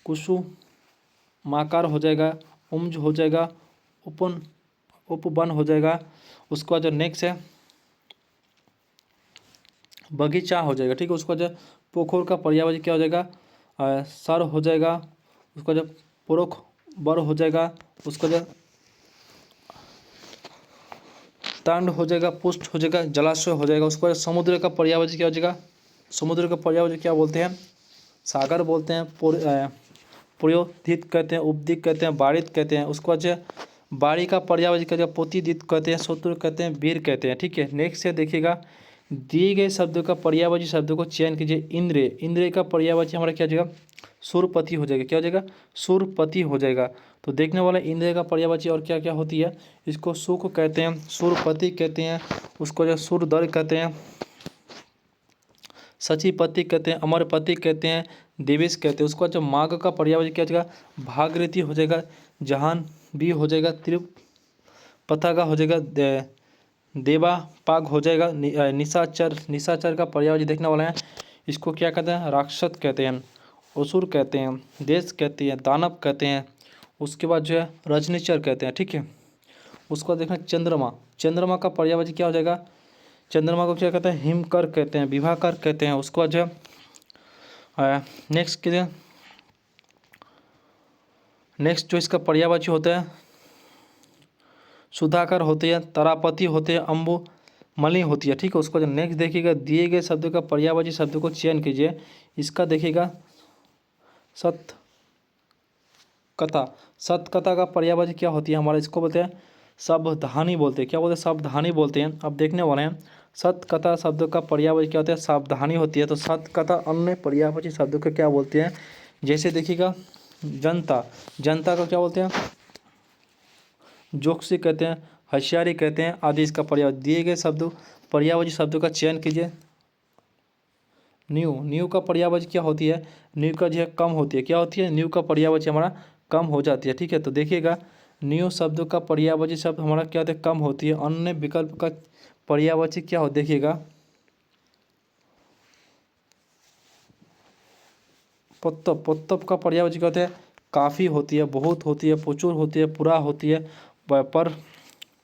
कुसुमाकार हो जाएगा, उम्ज हो जाएगा, उपन उपवन हो जाएगा। उसका जो नेक्स्ट है बगीचा हो जाएगा, ठीक है। उसका जो पोखर का पर्यायवाची क्या हो जाएगा, सर हो जाएगा। उसका जो पुरुख बर हो जाएगा, उसका जो तांड हो जाएगा, पुष्ट हो जाएगा, जलाशय हो जाएगा। उसके बाद समुद्र का पर्यायवाची क्या हो जाएगा, समुद्र का पर्यायवाची क्या बोलते हैं, सागर बोलते हैं, पुरोधित कहते हैं, उपदित कहते हैं, बारित कहते हैं। उसके बाद बारी का पर्यायवाची क्या हो जाएगा, पोतिदित कहते हैं, शत्रु कहते हैं, वीर कहते हैं, ठीक है। नेक्स्ट है देखिएगा दिए गए शब्दों का पर्यायवाची शब्दों को चयन कीजिए। इंद्रिय, इंद्रिय का पर्यायवाची हमारा क्या हो जाएगा, सुरपति हो जाएगा, क्या हो जाएगा, सुरपति हो जाएगा। तो देखने वाला इंद्रिय का पर्यायवाची और क्या क्या होती है, इसको सुख कहते हैं, सुरपति कहते हैं, उसको जो सुरदर कहते हैं, सचिपति कहते हैं, अमरपति कहते हैं, देवेश कहते हैं। उसका जो माघ का पर्यायवाची क्या हो जाएगा, भागीरथी हो जाएगा, जहान भी हो जाएगा, त्रिपताका हो जाएगा, देवा पाग हो जाएगा, निशाचर, निशाचर का पर्यायवाची देखने वाला है, इसको क्या कहते हैं, राक्षस कहते हैं, असुर कहते हैं, देश कहते हैं, दानव कहते हैं। उसके बाद जो है रजनीचर कहते हैं, ठीक है। उसको देखना चंद्रमा, चंद्रमा का पर्यायवाची क्या हो जाएगा, चंद्रमा को क्या कहते हैं, हिमकर कहते हैं, विभाकर कहते हैं। उसके बाद जो है नेक्स्ट क्या, नेक्स्ट जो इसका पर्यायवाची होता है सुधाकर होते हैं, तारापति होते हैं, अम्बु मलि होती है, ठीक है। उसको जो नेक्स्ट देखिएगा दिए गए शब्दों का पर्यायवाची शब्दों को चयन कीजिए। इसका देखिएगा सत कथा, सतकथा का पर्यायवाची क्या होती है हमारा, इसको बोलते हैं सावधानी बोलते हैं, क्या बोलते हैं, सावधानी बोलते हैं। अब देखने वाले हैं सतकथा शब्द का पर्यायवाची क्या होता है, सावधानी होती है। तो सतकथा अन्य पर्यायवाची शब्दों को क्या बोलते हैं, जैसे देखिएगा जनता, जनता का क्या बोलते हैं, जोक्सी कहते हैं, होशियारी कहते हैं आदि। इसका पर्याय दिए गए शब्दों पर्यायवाची शब्दों का चयन कीजिए। न्यू, न्यू का पर्यायवाची क्या होती है, न्यू का जो है कम होती है, क्या होती है, न्यू का पर्यायवाची हमारा कम हो जाती है, ठीक है। तो देखिएगा न्यू शब्द का पर्यायवाची शब्द हमारा क्या होता है, कम होती है। अन्य विकल्प का पर्यायवाची क्या हो, देखिएगा पत्तप, पत्तप का पर्यायवाची क्या होता है, काफ़ी होती है, बहुत होती है, प्रचुर होती है, पूरा होती है, पर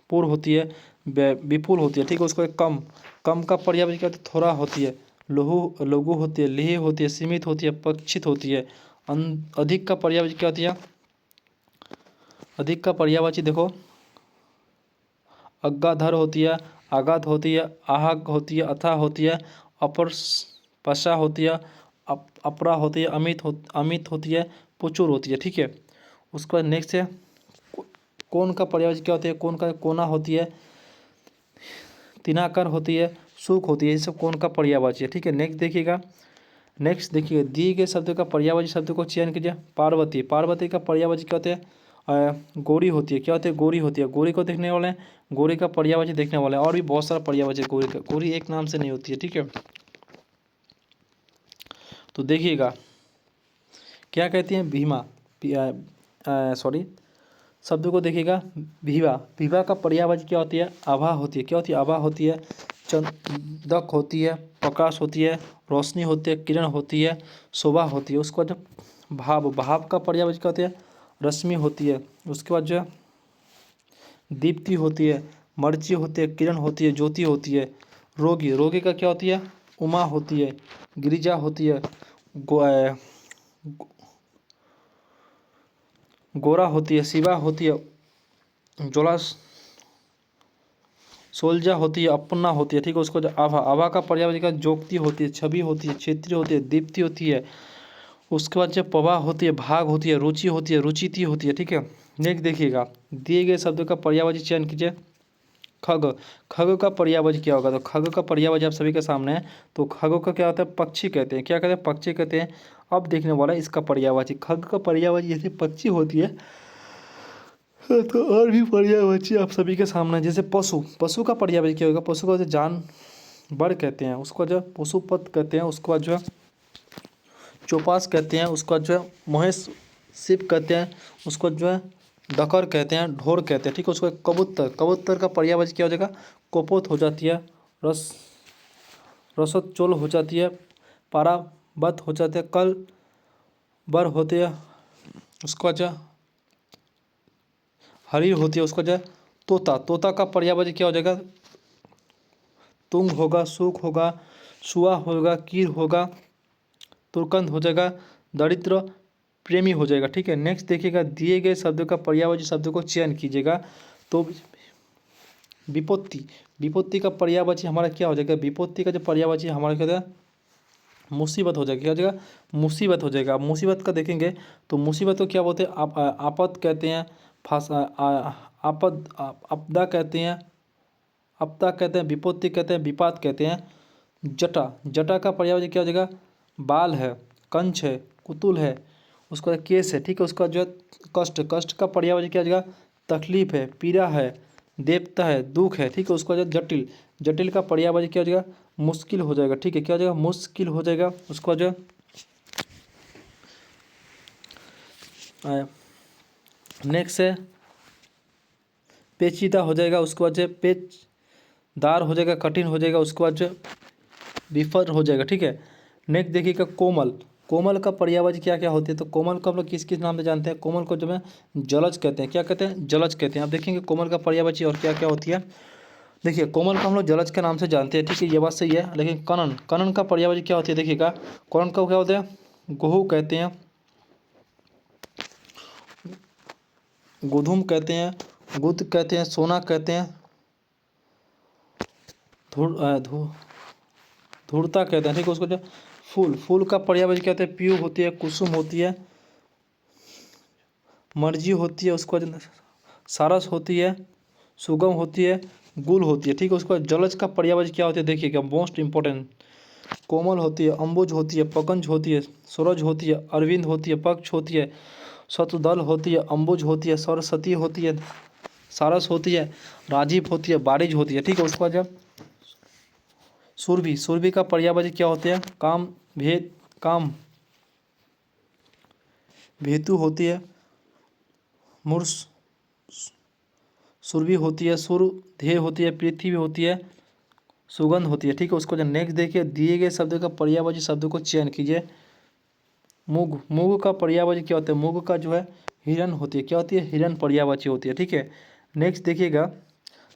पूर होती है, विपुल होती है, ठीक है। उसको एक कम, कम का पर्यायवाची क्या होता है, थोड़ा होती है, लघु, लघु होती है, लेह होती है, सीमित होती है, पक्षित होती है। अधिक का पर्यायवाची क्या होती है, अधिक का पर्यायवाची देखो अगाधर होती है, आगाध होती है, आहग होती है, अथा होती है, अपर पशा होती है, अपरा होती है, अमित होती है, प्रचुर होती है, ठीक है। उसके बाद नेक्स्ट है कौन का पर्यायवाची क्या होती है, कौन का कोना होती है, तिनाकर होती है, सुख होती है, ये सब कौन का पर्यायवाची है, ठीक है। नेक्स्ट देखिएगा, नेक्स्ट देखिए दिए गए शब्दों का पर्यायवाची शब्द को चयन कीजिए। पार्वती, पार्वती का पर्यायवाची क्या होते हैं, गौरी होती है, क्या होती है, गौरी होती है। गौरी को देखने वाले हैं, गौरी का पर्यायवाची देखने वाले हैं, और भी बहुत सारा पर्यायवाची है गौरी का, गौरी एक नाम से नहीं होती है, ठीक है। तो देखिएगा क्या कहती हैं भीमा, सॉरी शब्द को देखिएगा, भीवा, भीवा का पर्यायवाची क्या होती है, आभा होती है। क्या होती है, आभा होती है, चंदक होती है, प्रकाश होती है, रोशनी होती है, किरण होती है, शोभा होती है। उसके बाद जो भाव, भाव का पर्यायवाची क्या होती है, रश्मि होती है। उसके बाद जो है दीप्ति होती है, मर्ची होती है, किरण होती है, ज्योति होती है। रोगी, रोगी का क्या होती है, उमा होती है, गिरिजा होती है, गोरा होती है, शिवा होती है, जोला सोल्जा होती है, अपना होती है। ठीक है, उसको जो आभा, आभा का पर्यायवाची का ज्योति होती है, छवि होती है, क्षेत्रीय होती है, दीप्ति होती है। उसके बाद जब पवा होती है, भाग होती है, रुचि होती है, रुचिति होती है। ठीक है, नेक्स्ट देखिएगा, दिए गए शब्दों का पर्यायवाची चयन कीजिए। खग, खग का पर्यायवाची क्या होगा, तो खग का पर्यायवाची आप सभी के सामने है। तो खगों का क्या होता है, पक्षी कहते हैं। क्या कहते हैं, पक्षी कहते हैं। अब देखने वाला है इसका पर्यायवाची। खग का पर्यायवाची जैसे पक्षी होती है, तो और भी पर्यायवाची आप सभी के सामने, जैसे पशु, पशु का पर्यायवाची क्या होगा, पशु को जानवर कहते हैं, उसको जो है पशुपत कहते हैं। उसके बाद जो है चौपास कहते हैं। उसके बाद जो है महेश शिव कहते हैं। उसको जो है डकर कहते हैं, ढोर कहते हैं। ठीक है, उसको कबूतर, कबूतर का पर्यायवाची क्या हो जाएगा, कोपोत हो जाती है, रसोत्चोल हो जाती है, पारावत हो जाते हैं, कल बर होते हैं। उसका जो हरीर होती है। उसका जो तोता, तोता का पर्यायवाची क्या हो जाएगा, तुंग होगा, सुख होगा, सुआ होगा, कीर होगा, तुर्कंद हो जाएगा, दरिद्र प्रेमी हो जाएगा। ठीक है, नेक्स्ट देखिएगा, दिए गए शब्दों का पर्यायवाची शब्दों को चयन कीजिएगा। तो विपत्ति, विपत्ति का पर्यायवाची हमारा क्या हो जाएगा, विपत्ति का जो पर्यायवाची हमारा क्या हो जाएगा, मुसीबत हो जाएगा। क्या हो जाएगा, मुसीबत हो जाएगा। मुसीबत का देखेंगे तो मुसीबत को क्या बोलते हैं, आपद कहते हैं, आपदा कहते हैं, आपदा कहते हैं, विपत्ति कहते हैं, विपात कहते हैं। जटा, जटा का पर्यायवाची क्या हो जाएगा, बाल है, कंच है, कुतुल है, उसका केस है। ठीक है, उसका जो है कष्ट, कष्ट का पर्यायवाची क्या हो जाएगा, तकलीफ है, पीड़ा है, देवता है, दुख है। ठीक है, उसका जो जटिल, जटिल का पर्यायवाची क्या हो जाएगा, मुश्किल हो जाएगा। ठीक है, क्या हो जाएगा, मुश्किल हो जाएगा। उसका जो नेक्स्ट है पेचीदा हो जाएगा। उसके बाद जो पेचदार हो जाएगा, कठिन हो जाएगा। उसके बाद जो विफल हो जाएगा। ठीक है, नेक्स्ट देखिएगा कोमल, कोमल का पर्यायवाची क्या क्या होती है, तो कोमल को हम लोग किस किस नाम से जानते हैं, कोमल को जो है जलज कहते हैं। क्या कहते हैं, जलज कहते हैं। आप देखेंगे कोमल का पर्यायवाची और क्या क्या होती है। देखिए, कोमल को हम लोग जलज के नाम से जानते हैं। ठीक है, ये बात सही है। लेकिन कनन, कनन का पर्यायवाची क्या होती है, देखिएगा, कनन का क्या होता है, गोहू कहते हैं, गोधूम कहते हैं, गुद कहते हैं, सोना कहते हैं, धूर्ता कहते हैं। ठीक है, उसको जो फूल, फूल का पर्यायवाची क्या होता है, पीयू होती है, कुसुम होती है, मर्जी होती है, उसको सारस होती है, सुगम होती है, गुल होती है। ठीक है, उसको जलज का पर्यायवाची क्या होती है, देखिएगा, मोस्ट इंपॉर्टेंट, कोमल होती है, अंबुज होती है, पकंज होती है, सूरज होती है, अरविंद होती है, पक्ष होती है, शतदल होती है, अंबुज होती है, सरस्वती होती है, सारस होती है, राजीव होती है, बारिज होती है। ठीक है, उसके बाद जब सुरभि, सुरभि का पर्यायवाची क्या होते हैं, काम भेद, काम भेतु होती है, मूर्स सुरभि होती है, सुर ध्येय होती है, पृथ्वी होती है, सुगंध होती है। ठीक है, उसको जो नेक्स्ट देखिए, दिए गए शब्दों का पर्यायवाची शब्दों को चयन कीजिए। मूग, मूग का पर्यायवाची क्या होता है, मूग का जो है हिरन होती है। क्या होती है, हिरन पर्यायवाची होती है। ठीक है, नेक्स्ट देखिएगा,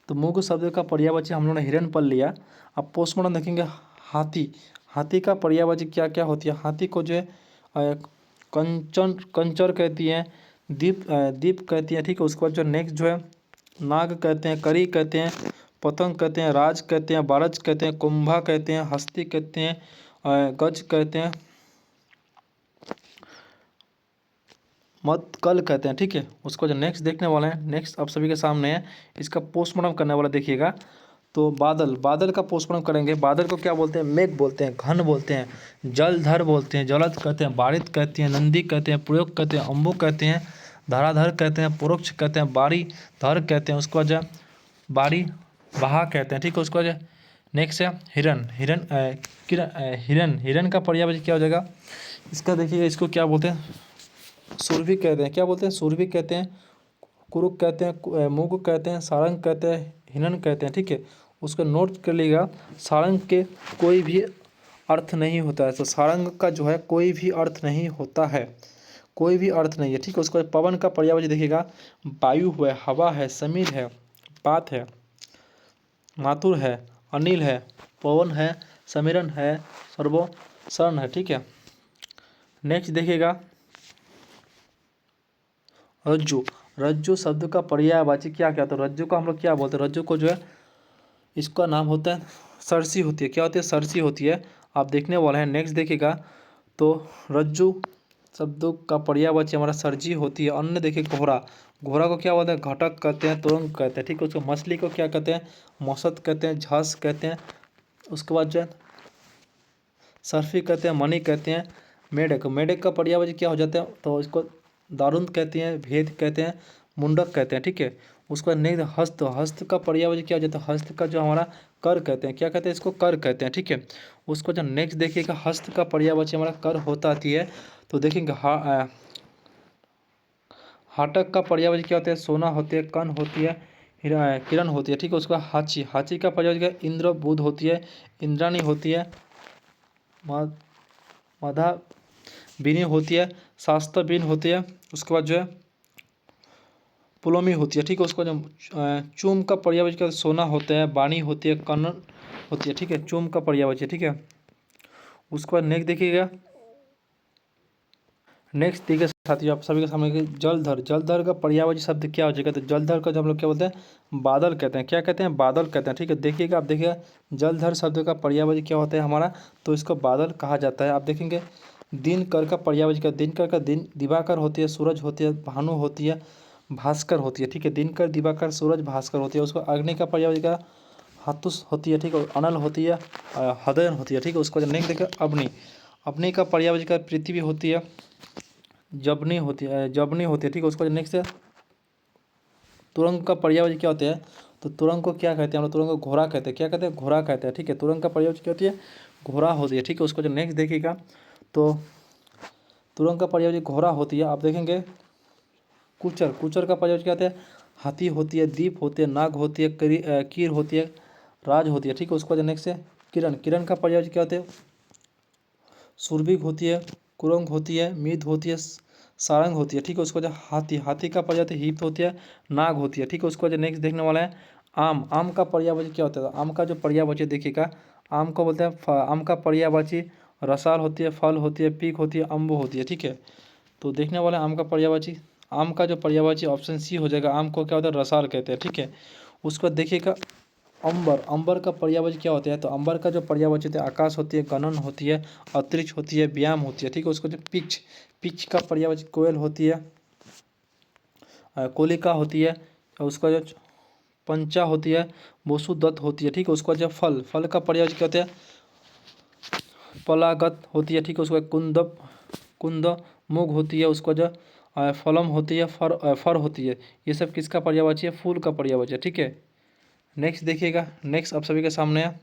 तो मूग शब्द का पर्यायवाची हम लोगों ने हिरन पढ़ लिया। अब पोस्टमार्टम देखेंगे, हाथी, हाथी का पर्यायवाची क्या क्या होती है, हाथी को जो है कंचन, कंचर कहती हैं, दीप कहती हैं। ठीक है, उसके बाद जो नेक्स्ट जो है नाग कहते हैं, करी कहते हैं, पतंग कहते हैं, राज कहते हैं, बारज कहते हैं, कुंभा कहते हैं, हस्ती कहते हैं, गज कहते हैं, मतकल कहते हैं। ठीक है, उसको जो नेक्स्ट देखने वाले हैं, नेक्स्ट आप सभी के सामने है, इसका पोस्टमार्टम करने वाला देखिएगा। तो बादल, बादल का पोस्टमार्टम करेंगे। बादल को क्या बोलते हैं, मेघ बोलते हैं, घन बोलते हैं, जलधर बोलते हैं, जलद कहते हैं, बारित कहते हैं, नंदी कहते हैं, प्रयोग कहते हैं, अम्बु कहते हैं, धाराधर कहते हैं, पुरुष कहते हैं, बारी धर कहते हैं। उसके बाद जो बारी बहा कहते हैं। ठीक है, उसके बाद नेक्स्ट है हिरन, हिरन हिरन, हिरन का पर्यायवाची क्या हो जाएगा, इसका देखिएगा, इसको क्या बोलते हैं, सुरभि कहते हैं। क्या बोलते हैं, सुरभि कहते हैं, कुरुक कहते हैं, मुग कहते हैं, सारंग कहते हैं, हिनन कहते हैं। ठीक है, उसको नोट कर लीजिएगा। सारंग के कोई भी अर्थ नहीं होता है, तो सारंग का जो है कोई भी अर्थ नहीं होता है, कोई भी अर्थ नहीं है। ठीक है, उसके बाद पवन का पर्यायवाची देखिएगा, वायु है, हवा है, समीर है, पात है, मातुर है, अनिल है, पवन है, समीरन है, सर्वसरण है। ठीक है, नेक्स्ट देखिएगा रज्जु। रज्जु शब्द का पर्यायवाची क्या क्या, तो रज्जु को हम लोग क्या बोलते हैं, रज्जु को जो है इसका नाम होता है सरसी होती है। क्या होती है, सरसी होती है। आप देखने वाले हैं। नेक्स्ट देखिएगा, तो रज्जु शब्दों का पर्यायवाची हमारा सरजी होती है। अन्य देखिए घोड़ा, घोड़ा को क्या बोलते हैं, घटक कहते हैं, तुरंग कहते हैं। ठीक है, उसको मछली को क्या कहते हैं, मौसत कहते हैं, झस कहते हैं। उसके बाद जो है सर्फी कहते हैं, मणि कहते हैं। मेढक, मेढक का पर्यायवाची क्या हो जाता है, तो इसको दारुंद कहते हैं, भेद कहते हैं, मुंडक कहते हैं। ठीक है, उसका नेक्स्ट हस्त, हस्त का पर्यायवाची क्या हो जाता है, हस्त का जो हमारा कर कहते हैं, क्या कहते हैं, इसको कर कहते हैं। ठीक है, उसको जो नेक्स्ट देखिएगा हस्त का पर्यायवाची हमारा कर होता आती है। तो देखेंगे हाटक का पर्यायवाची क्या होता है, सोना होती है, कन होती है, किरण होती है। ठीक है, उसका हाची, हाची का पर्यायवाची क्या है, इंद्र बुध होती है, इंद्राणी होती है, मधा बीनी होती है, शास्त्र बीन होती है। उसके बाद जो है पुलोमी होती है। ठीक है, उसको जो चूम का पर्यायवाची क्या, सोना होता है, बाणी होती है, कन्न होती है। ठीक है, चूम का पर्यायवाची। ठीक है, उसके बाद नेक्स्ट देखिएगा, नेक्स्ट देखिए साथियों आप सभी के सामने कि जलधर, जलधर का पर्यायवाची शब्द क्या हो जाएगा, तो जलधर का जो हम लोग क्या बोलते हैं, बादल कहते हैं। क्या कहते हैं, बादल कहते हैं। ठीक है, देखिएगा आप देखिएगा जलधर शब्द का पर्यायवाची क्या होता है हमारा, तो इसको बादल कहा जाता है। आप देखेंगे दिनकर का पर्यायवाची क्या, दिनकर का दिन दिवाकर होती है, सूरज होती है, भानु होती है, भास्कर होती है। ठीक है, दिनकर, दिवाकर, सूरज, भास्कर होती है। उसको अग्नि का पर्यायवाची का हाथुस होती है। ठीक है, अनल होती है, हदयन होती है। ठीक है, उसको नेक्स्ट देखिए अग्नि, अग्नि का पर्यायवाची का पृथ्वी होती है, जबनी होती है, जबनी होती है। ठीक है, उसको नेक्स्ट है तुरंग का पर्यायवाची क्या होता है, तो तुरंग को क्या कहते हैं हम लोग, तुरंग को घोड़ा कहते हैं। क्या कहते हैं, घोड़ा कहते हैं। ठीक है, तुरंग का पर्यायवाची क्या होती है, घोड़ा होती है। ठीक है, उसको जो नेक्स्ट देखिएगा, तो तुरंग का पर्यायवाची घोड़ा होती है। आप देखेंगे कुचर, कुचर का पर्यायवाची क्या होता है, हाथी होती है, दीप होती है, नाग होती है, कीर होती है, राज होती है। ठीक है, उसको जो नेक्स्ट है किरण, किरण का पर्यायवाची क्या होते हैं, सुरभिक होती है, कुरंग होती है, मीध होती है, सारंग होती है। ठीक है, उसको जो हाथी, हाथी का पर्यायवाची हिप होती है, नाग होती है। ठीक है, उसको जो नेक्स्ट देखने वाला है आम, आम का पर्यायवाची क्या होता है, आम का जो पर्यायवाची देखिएगा, आम को बोलते हैं आम का पर्यायवाची रसाल होती है, फल होती है, पीक होती है, अम्बु होती है। ठीक है, तो देखने वाला है आम का पर्यायवाची, आम का जो पर्यायवाची ऑप्शन सी हो जाएगा। आम को क्या होता है, रसाल कहते हैं। ठीक है, उसको देखिएगा अंबर, अंबर का पर्यायवाची क्या होता है, तो अंबर का जो पर्यायवाची होता है आकाश होती है, गणन होती है, अंतरिक्ष होती है, व्यायाम होती है। ठीक है, उसको जो पिच, पिच का पर्यायवाची कोयल होती है, कोलिका होती है, और उसका जो पंचा होती है, वसुदत्त होती है। ठीक है, उसका जो फल, फल का पर्यायवाची क्या होता है, पलागत होती है। ठीक है, उसका कुंद, कुंद मुग होती है, उसका जो फलम होती है, फर होती है। ये सब किसका पर्यायवाची है, फूल का पर्यायवाची है। ठीक है, नेक्स्ट देखिएगा, नेक्स्ट आप सभी के सामने है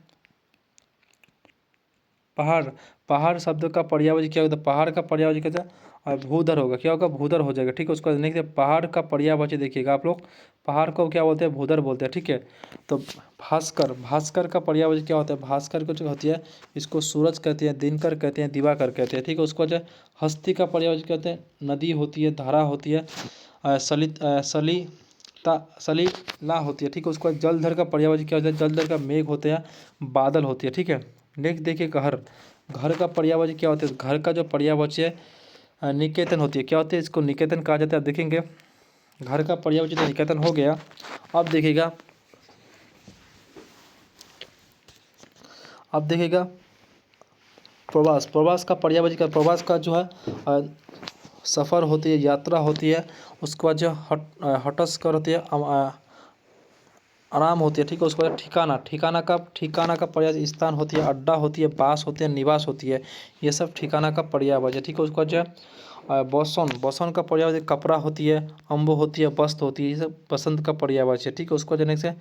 पहाड़, पहाड़ शब्द का पर्यायवाची क्या होता है, पहाड़ का पर्यायवाची क्या होता है, भूधर होगा। क्या होगा, भूधर हो जाएगा। ठीक है, उसको नेक्स्ट पहाड़ का पर्यायवाची देखिएगा आप लोग, पहाड़ को क्या बोलते हैं, भूधर बोलते हैं। ठीक है, तो भास्कर, भास्कर का पर्यायवाची क्या होता है, भास्कर को जो होती है इसको सूरज कहते हैं, दिनकर कहते हैं, दिवाकर कहते हैं। ठीक है, उसको जो हस्ती का पर्यायवाची कहते हैं, नदी होती है, धारा होती है, सलीला होती है। ठीक है, उसको जलधर का पर्यायवाची क्या होता है, जलधर का मेघ होते हैं, बादल होती है। ठीक है, नेक्स्ट देखिए घर, घर का पर्यायवाची क्या होता है, घर का जो पर्यायवाची है निकेतन होती है। क्या होती है, इसको निकेतन कहा जाता है। आप देखेंगे घर का पर्यायवाची तो निकेतन हो गया। अब देखिएगा, अब देखिएगा प्रवास, प्रवास का पर्यायवाची का, प्रवास का जो है सफ़र होती है, यात्रा होती है। उसके बाद जो हटस्कर होती है, आराम होती है। ठीक है, उसके बाद ठिकाना, ठिकाना का पर्याय स्थान होती है, अड्डा होती है, बास होती है, निवास होती है। ये सब ठिकाना का पर्यायवाची है। ठीक है, उसका जो है बौसन, बौसन का पर्यायवाची कपड़ा होती है, अम्बो होती है, वस्त्र होती है। ये सब बसंत का पर्यायवाची है। ठीक है, उसको जो नेक्स्ट है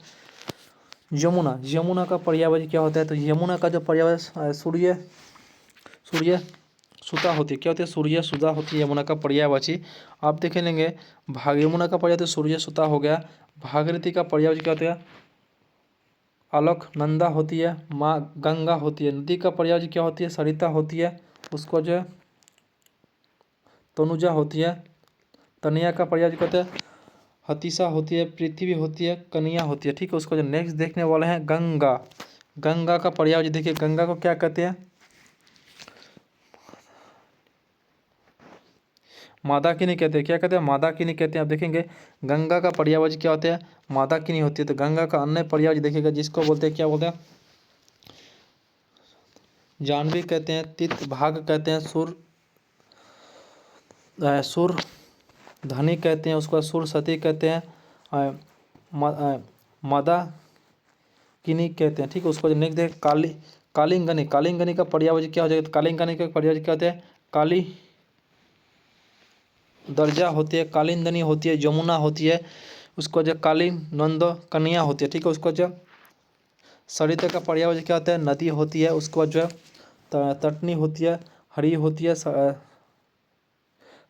यमुना, यमुना का पर्यायवाची क्या होता है, तो यमुना का जो पर्यायवाची सूर्य, सूर्य सुता होती है, क्या होती है, सूर्य सुधा होती है यमुना का पर्यायवाची। आप देख लेंगे यमुना का पर्याय तो सूर्य सुता हो गया। भागीरथी का पर्यायवाची क्या होता है, अलकनंदा होती है। माँ गंगा होती है। नदी का पर्यायवाची क्या होती है, सरिता होती है, उसको जो है तनुजा होती है। तनया का पर्यायवाची क्या होता है, हतीसा होती है। पृथ्वी होती है, कन्या होती है, ठीक है। उसको जो नेक्स्ट देखने वाले हैं गंगा। गंगा का पर्यायवाची देखिए, गंगा को क्या कहते हैं, मादाकिनी कहते हैं। क्या कहते हैं, मादाकिनी कहते हैं। आप देखेंगे गंगा का पर्यायवाची क्या होता है, मादाकिनी होती है। तो गंगा का अन्य पर्यायवाची देखिएगा, जिसको बोलते हैं, क्या बोलते हैं, जाह्नवी कहते हैं, तित भाग कहते हैं, सुर धनी कहते हैं, उसके बाद सुर सती कहते हैं, मदाकिनी कहते हैं, ठीक है। उसको नेक्स्ट देख कालिंगनी। कालिंगनी का पर्यायवाची क्या हो जाएगा, कालिंगनी का पर्यायवाची क्या होते हैं, काली दर्जा होती है, कालिंदनी होती है, जमुना होती है, उसको जो काली नंद कन्या होती है, ठीक है। उसको जो सरिता का पर्यायवाची क्या होता है, नदी होती है। उसको जो है तटनी होती है, हरी होती है,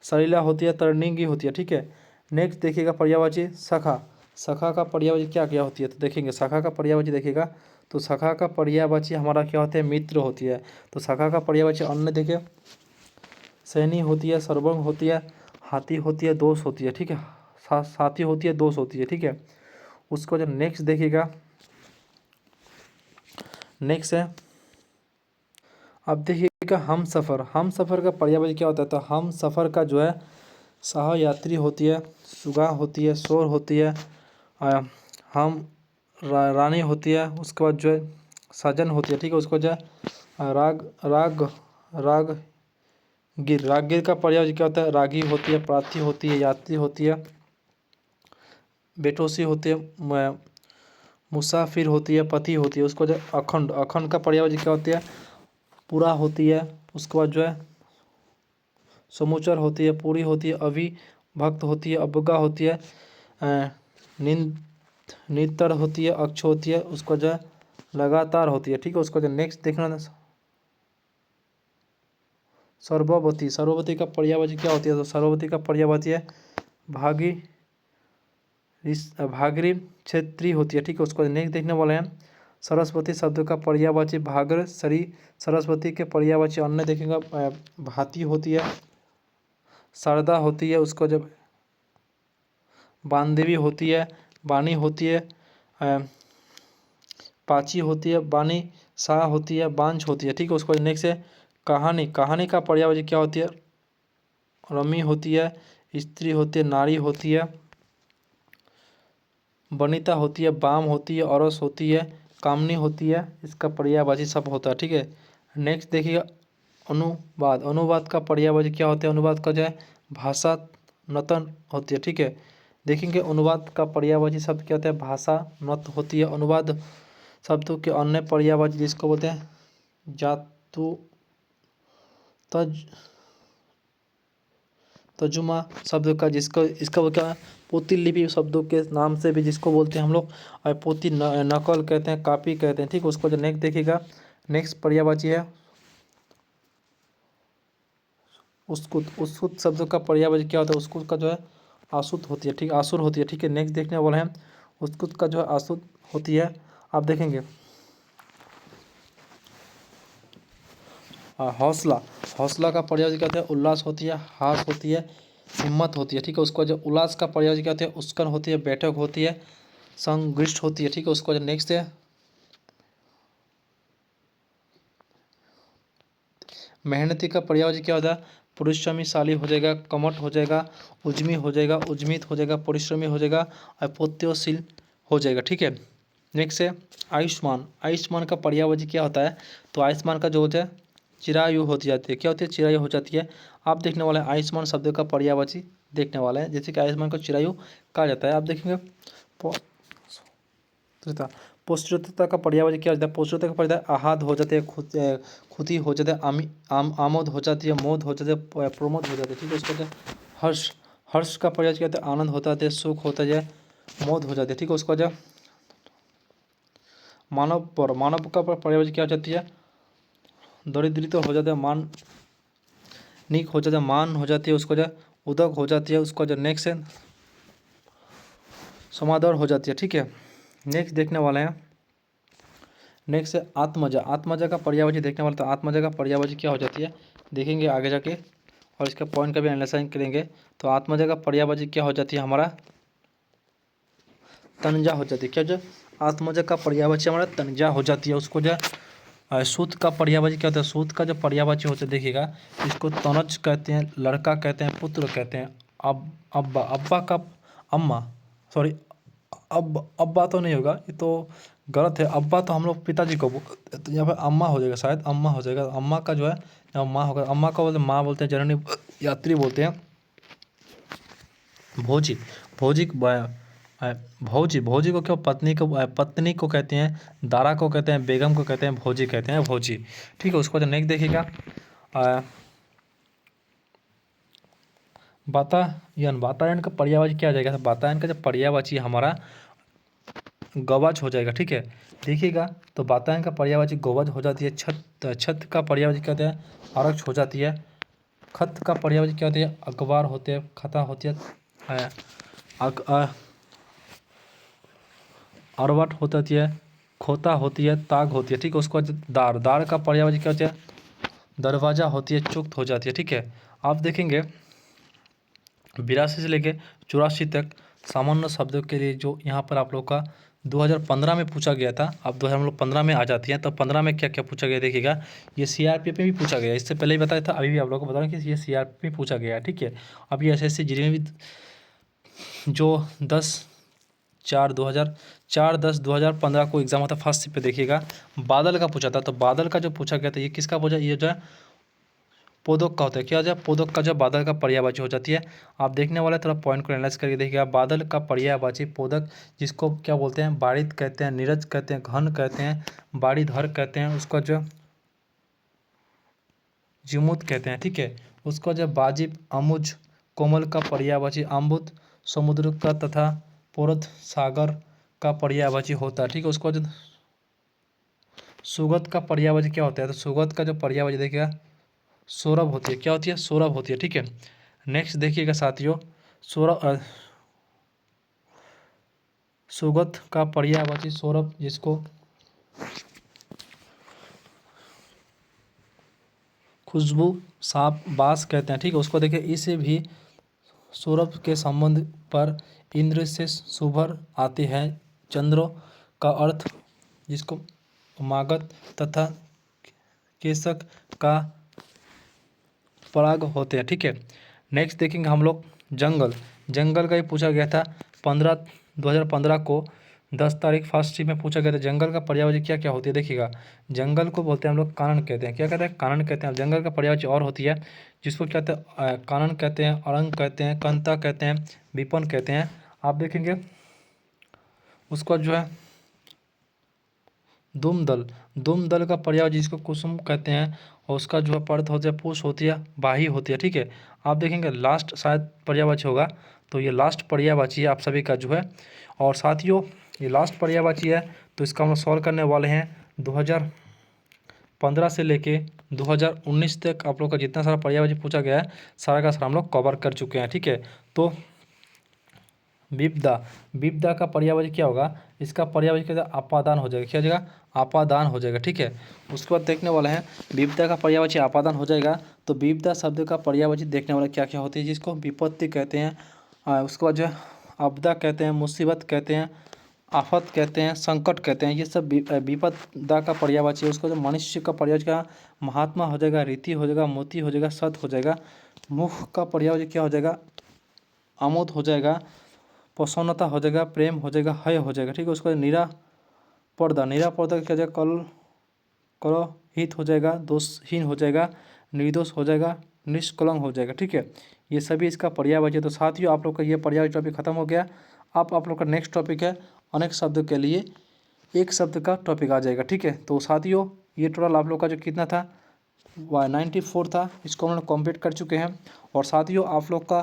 सरीला होती है, तरनिंगी होती है, ठीक है। नेक्स्ट देखिएगा पर्यायवाची सखा। सखा का पर्यायवाची क्या क्या होती है, तो देखेंगे सखा का पर्यायवाची देखिएगा, तो सखा का पर्यायवाची हमारा क्या होता है, मित्र होती है। तो सखा का पर्यायवाची अन्य देखिए, सैनी होती है, सर्वंग होती है, हाथी होती है, दोष होती है, ठीक है। साथी होती है, दोष होती है, ठीक है। उसको जो नेक्स्ट देखिएगा, नेक्स्ट है, अब देखिएगा हम सफ़र। हम सफ़र का पर्यायवाची क्या होता है, तो हम सफ़र का जो है सहयात्री होती है, सुगा होती है, शोर होती है, हम रानी होती है। उसके बाद जो है सजन होती है, ठीक है। उसको जो है रागगिर का पर्यायवाची क्या होता है, रागी होती है, प्रार्थी होती है, यात्री होती है, बेटोसी होती है, मुसाफिर होती है, पति होती है। उसको जो अखंड। अखंड का पर्यायवाची क्या होती है, पूरा होती है। उसके बाद जो है समुचर होती है, पूरी होती है, अविभक्त होती है, अवज्ञा होती है, नितर होती है, अक्ष होती है। उसको जो है लगातार होती है, ठीक है। उसको जो नेक्स्ट देखना, सर्ववती। सर्ववती का पर्यायवाची क्या होती है, तो सर्ववती का पर्यायवाची है भागरी क्षेत्री होती है, ठीक है। उसको नेक्स्ट देखने वाले हैं सरस्वती शब्द का पर्यायवाची भागर सरी। सरस्वती के पर्यायवाची अन्य देखेंगे भाती होती है, शारदा होती है, उसको जब बांधवी होती है, बानी होती है, पाची होती है, बानी शाह होती है, बांझ होती है, ठीक है। उसको नेक्स्ट है कहानी। कहानी का पर्यायवाची क्या होती है, रमी होती है, स्त्री होती है, नारी होती है, वनिता होती है, बाम होती है, औरस होती है, कामनी होती है। इसका पर्यायवाची सब होता है, ठीक है। नेक्स्ट देखिए अनुवाद। अनुवाद का पर्यायवाची क्या होता है, अनुवाद का जो है भाषा नतन होती है, ठीक है। देखेंगे अनुवाद का पर्यायवाची शब्द क्या होता है, भाषा नत होती है। अनुवाद शब्दों के अन्य पर्यायवाची जिसको बोलते हैं जातु तर्जुमा शब्द का, जिसको इसका वो क्या पोती लिपि शब्दों के नाम से भी जिसको बोलते हैं हम लोग, और पोती नकल कहते हैं, कापी कहते हैं, ठीक है। उसको जो नेक्स्ट देखिएगा, नेक्स्ट पर्यायवाची है उसकुत। उसकुत शब्द का पर्यायवाची क्या होता है, उसकुत का जो है आसुत होती है, ठीक, आसुर होती है, ठीक है। नेक्स्ट देखने वाले हैं उसकुत का जो है आसुत होती है। आप देखेंगे हौसला। हौसला का पर्यायवाची क्या होता है, उल्लास होती है, हास होती है, हिम्मत होती है, ठीक है। उसको जो उल्लास का पर्यायवाची क्या होती है, उस्कन होती है, बैठक होती है, संगृष्ट होती है, ठीक है। उसको जो नेक्स्ट है मेहनती का पर्यायवाची क्या होता है, परिश्रमीशाली हो जाएगा, कमठ हो जाएगा, उद्यमी हो जाएगा, उज्मित हो जाएगा, परिश्रमी हो जाएगा, और पोत्योशील हो जाएगा, ठीक है। नेक्स्ट है आयुष्मान। आयुष्मान का पर्यायवाची क्या होता है, तो आयुष्मान का जो होता है चिरायु होती जाती है, क्या होती है, चिरायु हो जाती है। आप देखने वाले हैं आयुष्मान शब्द का पर्यायवाची देखने वाला है, जैसे कि आयुष्मान को चिरायु कहा जाता है। आप देखेंगे पौष्टिकता का पर्यायवाची क्या होता है, पौष्टिकता का पर्याय आहत हो जाते हैं, खुदी हो जाते हैं, आमोद हो जाती है, मोद हो जाते हैं, प्रमोद हो जाते हैं, ठीक है। उसको हर्ष। हर्ष का पर्याय क्या होता है, आनंद होता है, सुख होता है, मोद हो जाते हैं, ठीक है। उसको जो मानव पर। मानव का पर्यायवाची क्या हो जाती है, दरिद्रित हो जाता है, मान निक हो जाता है, मान हो जाती है, उसको जो उदक हो जाती है, उसको जो नेक्स्ट है समादर हो जाती है। ठीक है, नेक्स्ट देखने वाले हैं, नेक्स्ट है आत्मजा। आत्मजा का पर्यायवाची देखने वाले, तो आत्मजा का पर्यायवाची क्या हो जाती है देखेंगे आगे जाके, और इसका पॉइंट का भी एनालाइज करेंगे। तो आत्मजा का पर्यायवाची क्या हो जाती है हमारा तंजा हो जाती है। क्या जो आत्मजा का पर्यायवाची हमारा तंजा हो जाती है। उसको जो सूत का पर्यायवाची क्या होता है, सूत का जो पर्यायवाची होता है देखिएगा, इसको तनज कहते हैं, लड़का कहते हैं, पुत्र कहते हैं। अब अब्बा, अब्बा का अम्मा, सॉरी अब्बा तो नहीं होगा, ये तो गलत है। अब्बा तो हम लोग पिताजी को तो यहाँ पर अम्मा हो जाएगा, शायद अम्मा हो जाएगा। अम्मा का जो है यहाँ माँ होगा, अम्मा को बोलते माँ बोलते हैं, जननी यात्री बोलते हैं। भोजी, भोजी भौजी, भौजी को क्यों पत्नी को कहते हैं, दारा को कहते हैं, बेगम को कहते हैं, भौजी कहते हैं, भौजी। ठीक है, उसको जो नेक्स्ट देखिएगा वातायन। वातायन का पर्यायवाची क्या आ जाएगा, वातायन का जो पर्यायवाची हमारा गवच हो जाएगा। ठीक है, देखिएगा, तो वातायन का पर्यायवाची गवच हो जाती है। छत का पर्यायवाची क्या होता है, आरक्ष हो जाती है। खत का पर्यायवाची क्या होती है, अखबार होते हैं, खता होती है, अरवट होती है, खोता होती है, ताग होती है। ठीक है, उसके बाद दार, दार का पर्यायवाची क्या होती है, दरवाजा होती है, चुक्त हो जाती है। ठीक है, आप देखेंगे 82 से लेके 84 तक सामान्य शब्दों के लिए जो यहाँ पर आप लोग का 2015 में पूछा गया था। अब 2015 में आ जाती है, तो 15 में क्या क्या पूछा गया देखिएगा। ये सीआरपीएफ में भी पूछा गया, इससे पहले ही बताया था, अभी भी आप लोगों को बता रहा हूँ कि ये सीआरपीएफ में पूछा गया है। ठीक है, अब ये एसएससी जीडी में भी जो 10/4/2015 को एग्जाम होता फर्स्ट शिफ्ट पे देखिएगा, बादल का पूछा था। तो बादल का जो पूछा गया था, ये किसका पूछा, ये जो है पोदक का होता है। क्या हो जाए, पोदक का जो बादल का पर्यायवाची हो जाती है। आप देखने वाले थोड़ा पॉइंट को एनालाइज करके देखिएगा। बादल का पर्यायवाची पोदक, जिसको क्या बोलते हैं, बारिद कहते हैं, नीरज कहते हैं, घन कहते हैं, बारिधर कहते हैं, उसका जो जिमुत कहते हैं। ठीक है, उसका जो बाजिब, अमुज, कोमल का पर्यायवाची अम्बुद, समुद्र का तथा पोरद सागर का पर्यायवाची होता है। ठीक है, उसका जो सुगत का पर्यायवाची क्या होता है, तो सुगत का जो पर्यायवाची देखिएगा सौरभ होती है। क्या होती है, सौरभ होती है। ठीक है, नेक्स्ट देखिएगा साथियों, सौरभ सुगत का पर्यायवाची सौरभ, जिसको खुशबू, साप, बास कहते हैं। ठीक है, उसको देखिए, इसे भी सौरभ के संबंध पर इंद्र से सुभर आते हैं। चंद्र का अर्थ, जिसको मागध तथा केसक का पराग होते हैं। ठीक है, नेक्स्ट देखेंगे हम लोग जंगल। जंगल का ही पूछा गया था 2015 को 10 तारीख फर्स्ट शिफ्ट में पूछा गया था। जंगल का पर्यायवाची क्या क्या होती है देखिएगा। जंगल को बोलते हैं हम लोग कानन कहते हैं। क्या कहते हैं, कानन कहते हैं। जंगल का पर्यायवाची और होती है, जिसको क्या कहते हैं, कानन कहते हैं, अरंग कहते हैं, कंता कहते हैं, विपन कहते हैं। आप देखेंगे उसका जो है दुमदल, दुमदल का पर्यायवाची जिसको कुसुम कहते हैं, और उसका जो है पर्त होती है, पूछ होती है, बाही होती है। ठीक है, आप देखेंगे लास्ट शायद पर्यायवाची होगा, तो ये लास्ट पर्यायवाची है आप सभी का जो है। और साथियों, ये लास्ट पर्यायवाची है, तो इसका हम सॉल्व करने वाले हैं 2015 से लेके 2019 तक आप लोग का जितना सारा पर्यायवाची पूछा गया है, सारा का सारा हम लोग कवर कर चुके हैं। ठीक है, तो विपदा, विपदा का पर्यायवाची क्या होगा, इसका पर्यायवाची क्या होगा, आपादान हो जाएगा। क्या हो जाएगा, आपादान हो जाएगा। ठीक है, उसके बाद देखने वाले हैं विपदा का पर्यायवाची आपादान हो जाएगा, तो विपदा शब्द का पर्यायवाची देखने वाला क्या क्या होती है, जिसको विपत्ति कहते हैं, उसके बाद जो है आपदा कहते हैं, मुसीबत कहते हैं, आफत कहते हैं, संकट कहते हैं। ये सब विपदा का पर्यायवाची है। उसको जो मनुष्य का पर्यायवाची का महात्मा हो जाएगा, रीति हो जाएगा, मोती हो जाएगा, सत हो जाएगा। मुख का पर्यायवाची क्या हो जाएगा, आमोद हो जाएगा, प्रसन्नता हो जाएगा, प्रेम हो जाएगा, हय हो जाएगा। ठीक है, उसको निरापर्दा, निरापर्दा क्या जाएगा, कलहित हो जाएगा, दोषहीन हो जाएगा, निर्दोष हो जाएगा, निष्कलंक हो जाएगा। ठीक है, ये सभी इसका पर्यायवाची है। तो साथियों, आप लोग का ये पर्यायवाची टॉपिक खत्म हो गया। अब आप लोग का नेक्स्ट टॉपिक है अनेक शब्द के लिए एक शब्द का टॉपिक आ जाएगा। ठीक है, तो साथियों, ये टोटल आप लोग का जो कितना था 94 था, इसको हम लोग कंप्लीट कर चुके हैं। और साथियों, आप लोग का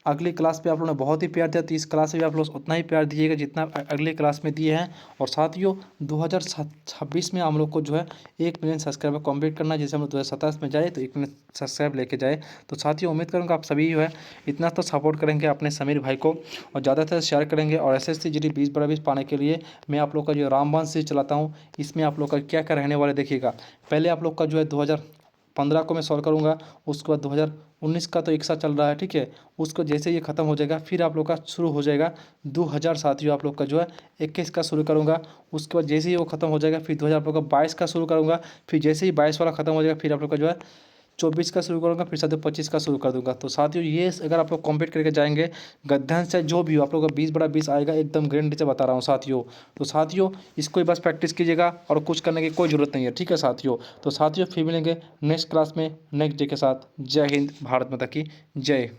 अगली क्लास पे आप लोगों ने बहुत ही प्यार दिया, तो इस क्लास में भी आप लोग उतना ही प्यार दीजिएगा जितना अगली क्लास में दिए हैं। और साथियों 2026 में हम लोग को जो है 1 मिलियन सब्सक्राइबर कंप्लीट करना है, जैसे हम लोग 2027 में जाए तो 1 मिलियन सब्सक्राइब लेके जाए। तो साथियों उम्मीद करूँगा आप सभी जो है इतना तो सपोर्ट करेंगे अपने समीर भाई को और ज़्यादा से शेयर करेंगे। और SSC GD 20/20 पाने के लिए मैं आप लोग का जो रामबाण सीरीज चलाता हूँ, इसमें आप लोग का क्या क्या रहने वाले देखिएगा। पहले आप लोग का जो है 2015 को मैं सॉल्व करूँगा, उसके बाद 2019 का तो एक साथ चल रहा है, ठीक है। उसको जैसे ये ख़त्म हो जाएगा फिर आप लोग का शुरू हो जाएगा 2000 साथियों आप लोग का जो है 21 का शुरू करूँगा। उसके बाद जैसे ही वो ख़त्म हो जाएगा फिर 2000 आप लोग का 22 का शुरू करूँगा। फिर जैसे ही 22 वाला ख़त्म हो जाएगा फिर आप लोग का जो है 24 का शुरू करूँगा, फिर साथियों 25 का शुरू कर दूँगा। तो साथियों ये अगर आप लोग कंप्लीट करके जाएंगे गद्यान से जो भी हो आप लोग का 20/20 आएगा, एकदम गारंटी से बता रहा हूँ साथियों। तो साथियों इसको ही बस प्रैक्टिस कीजिएगा और कुछ करने की कोई ज़रूरत नहीं है, ठीक है साथियों। तो साथियों फिर मिलेंगे नेक्स्ट क्लास में नेक्स्ट डे के साथ। जय हिंद, भारत माता की जय।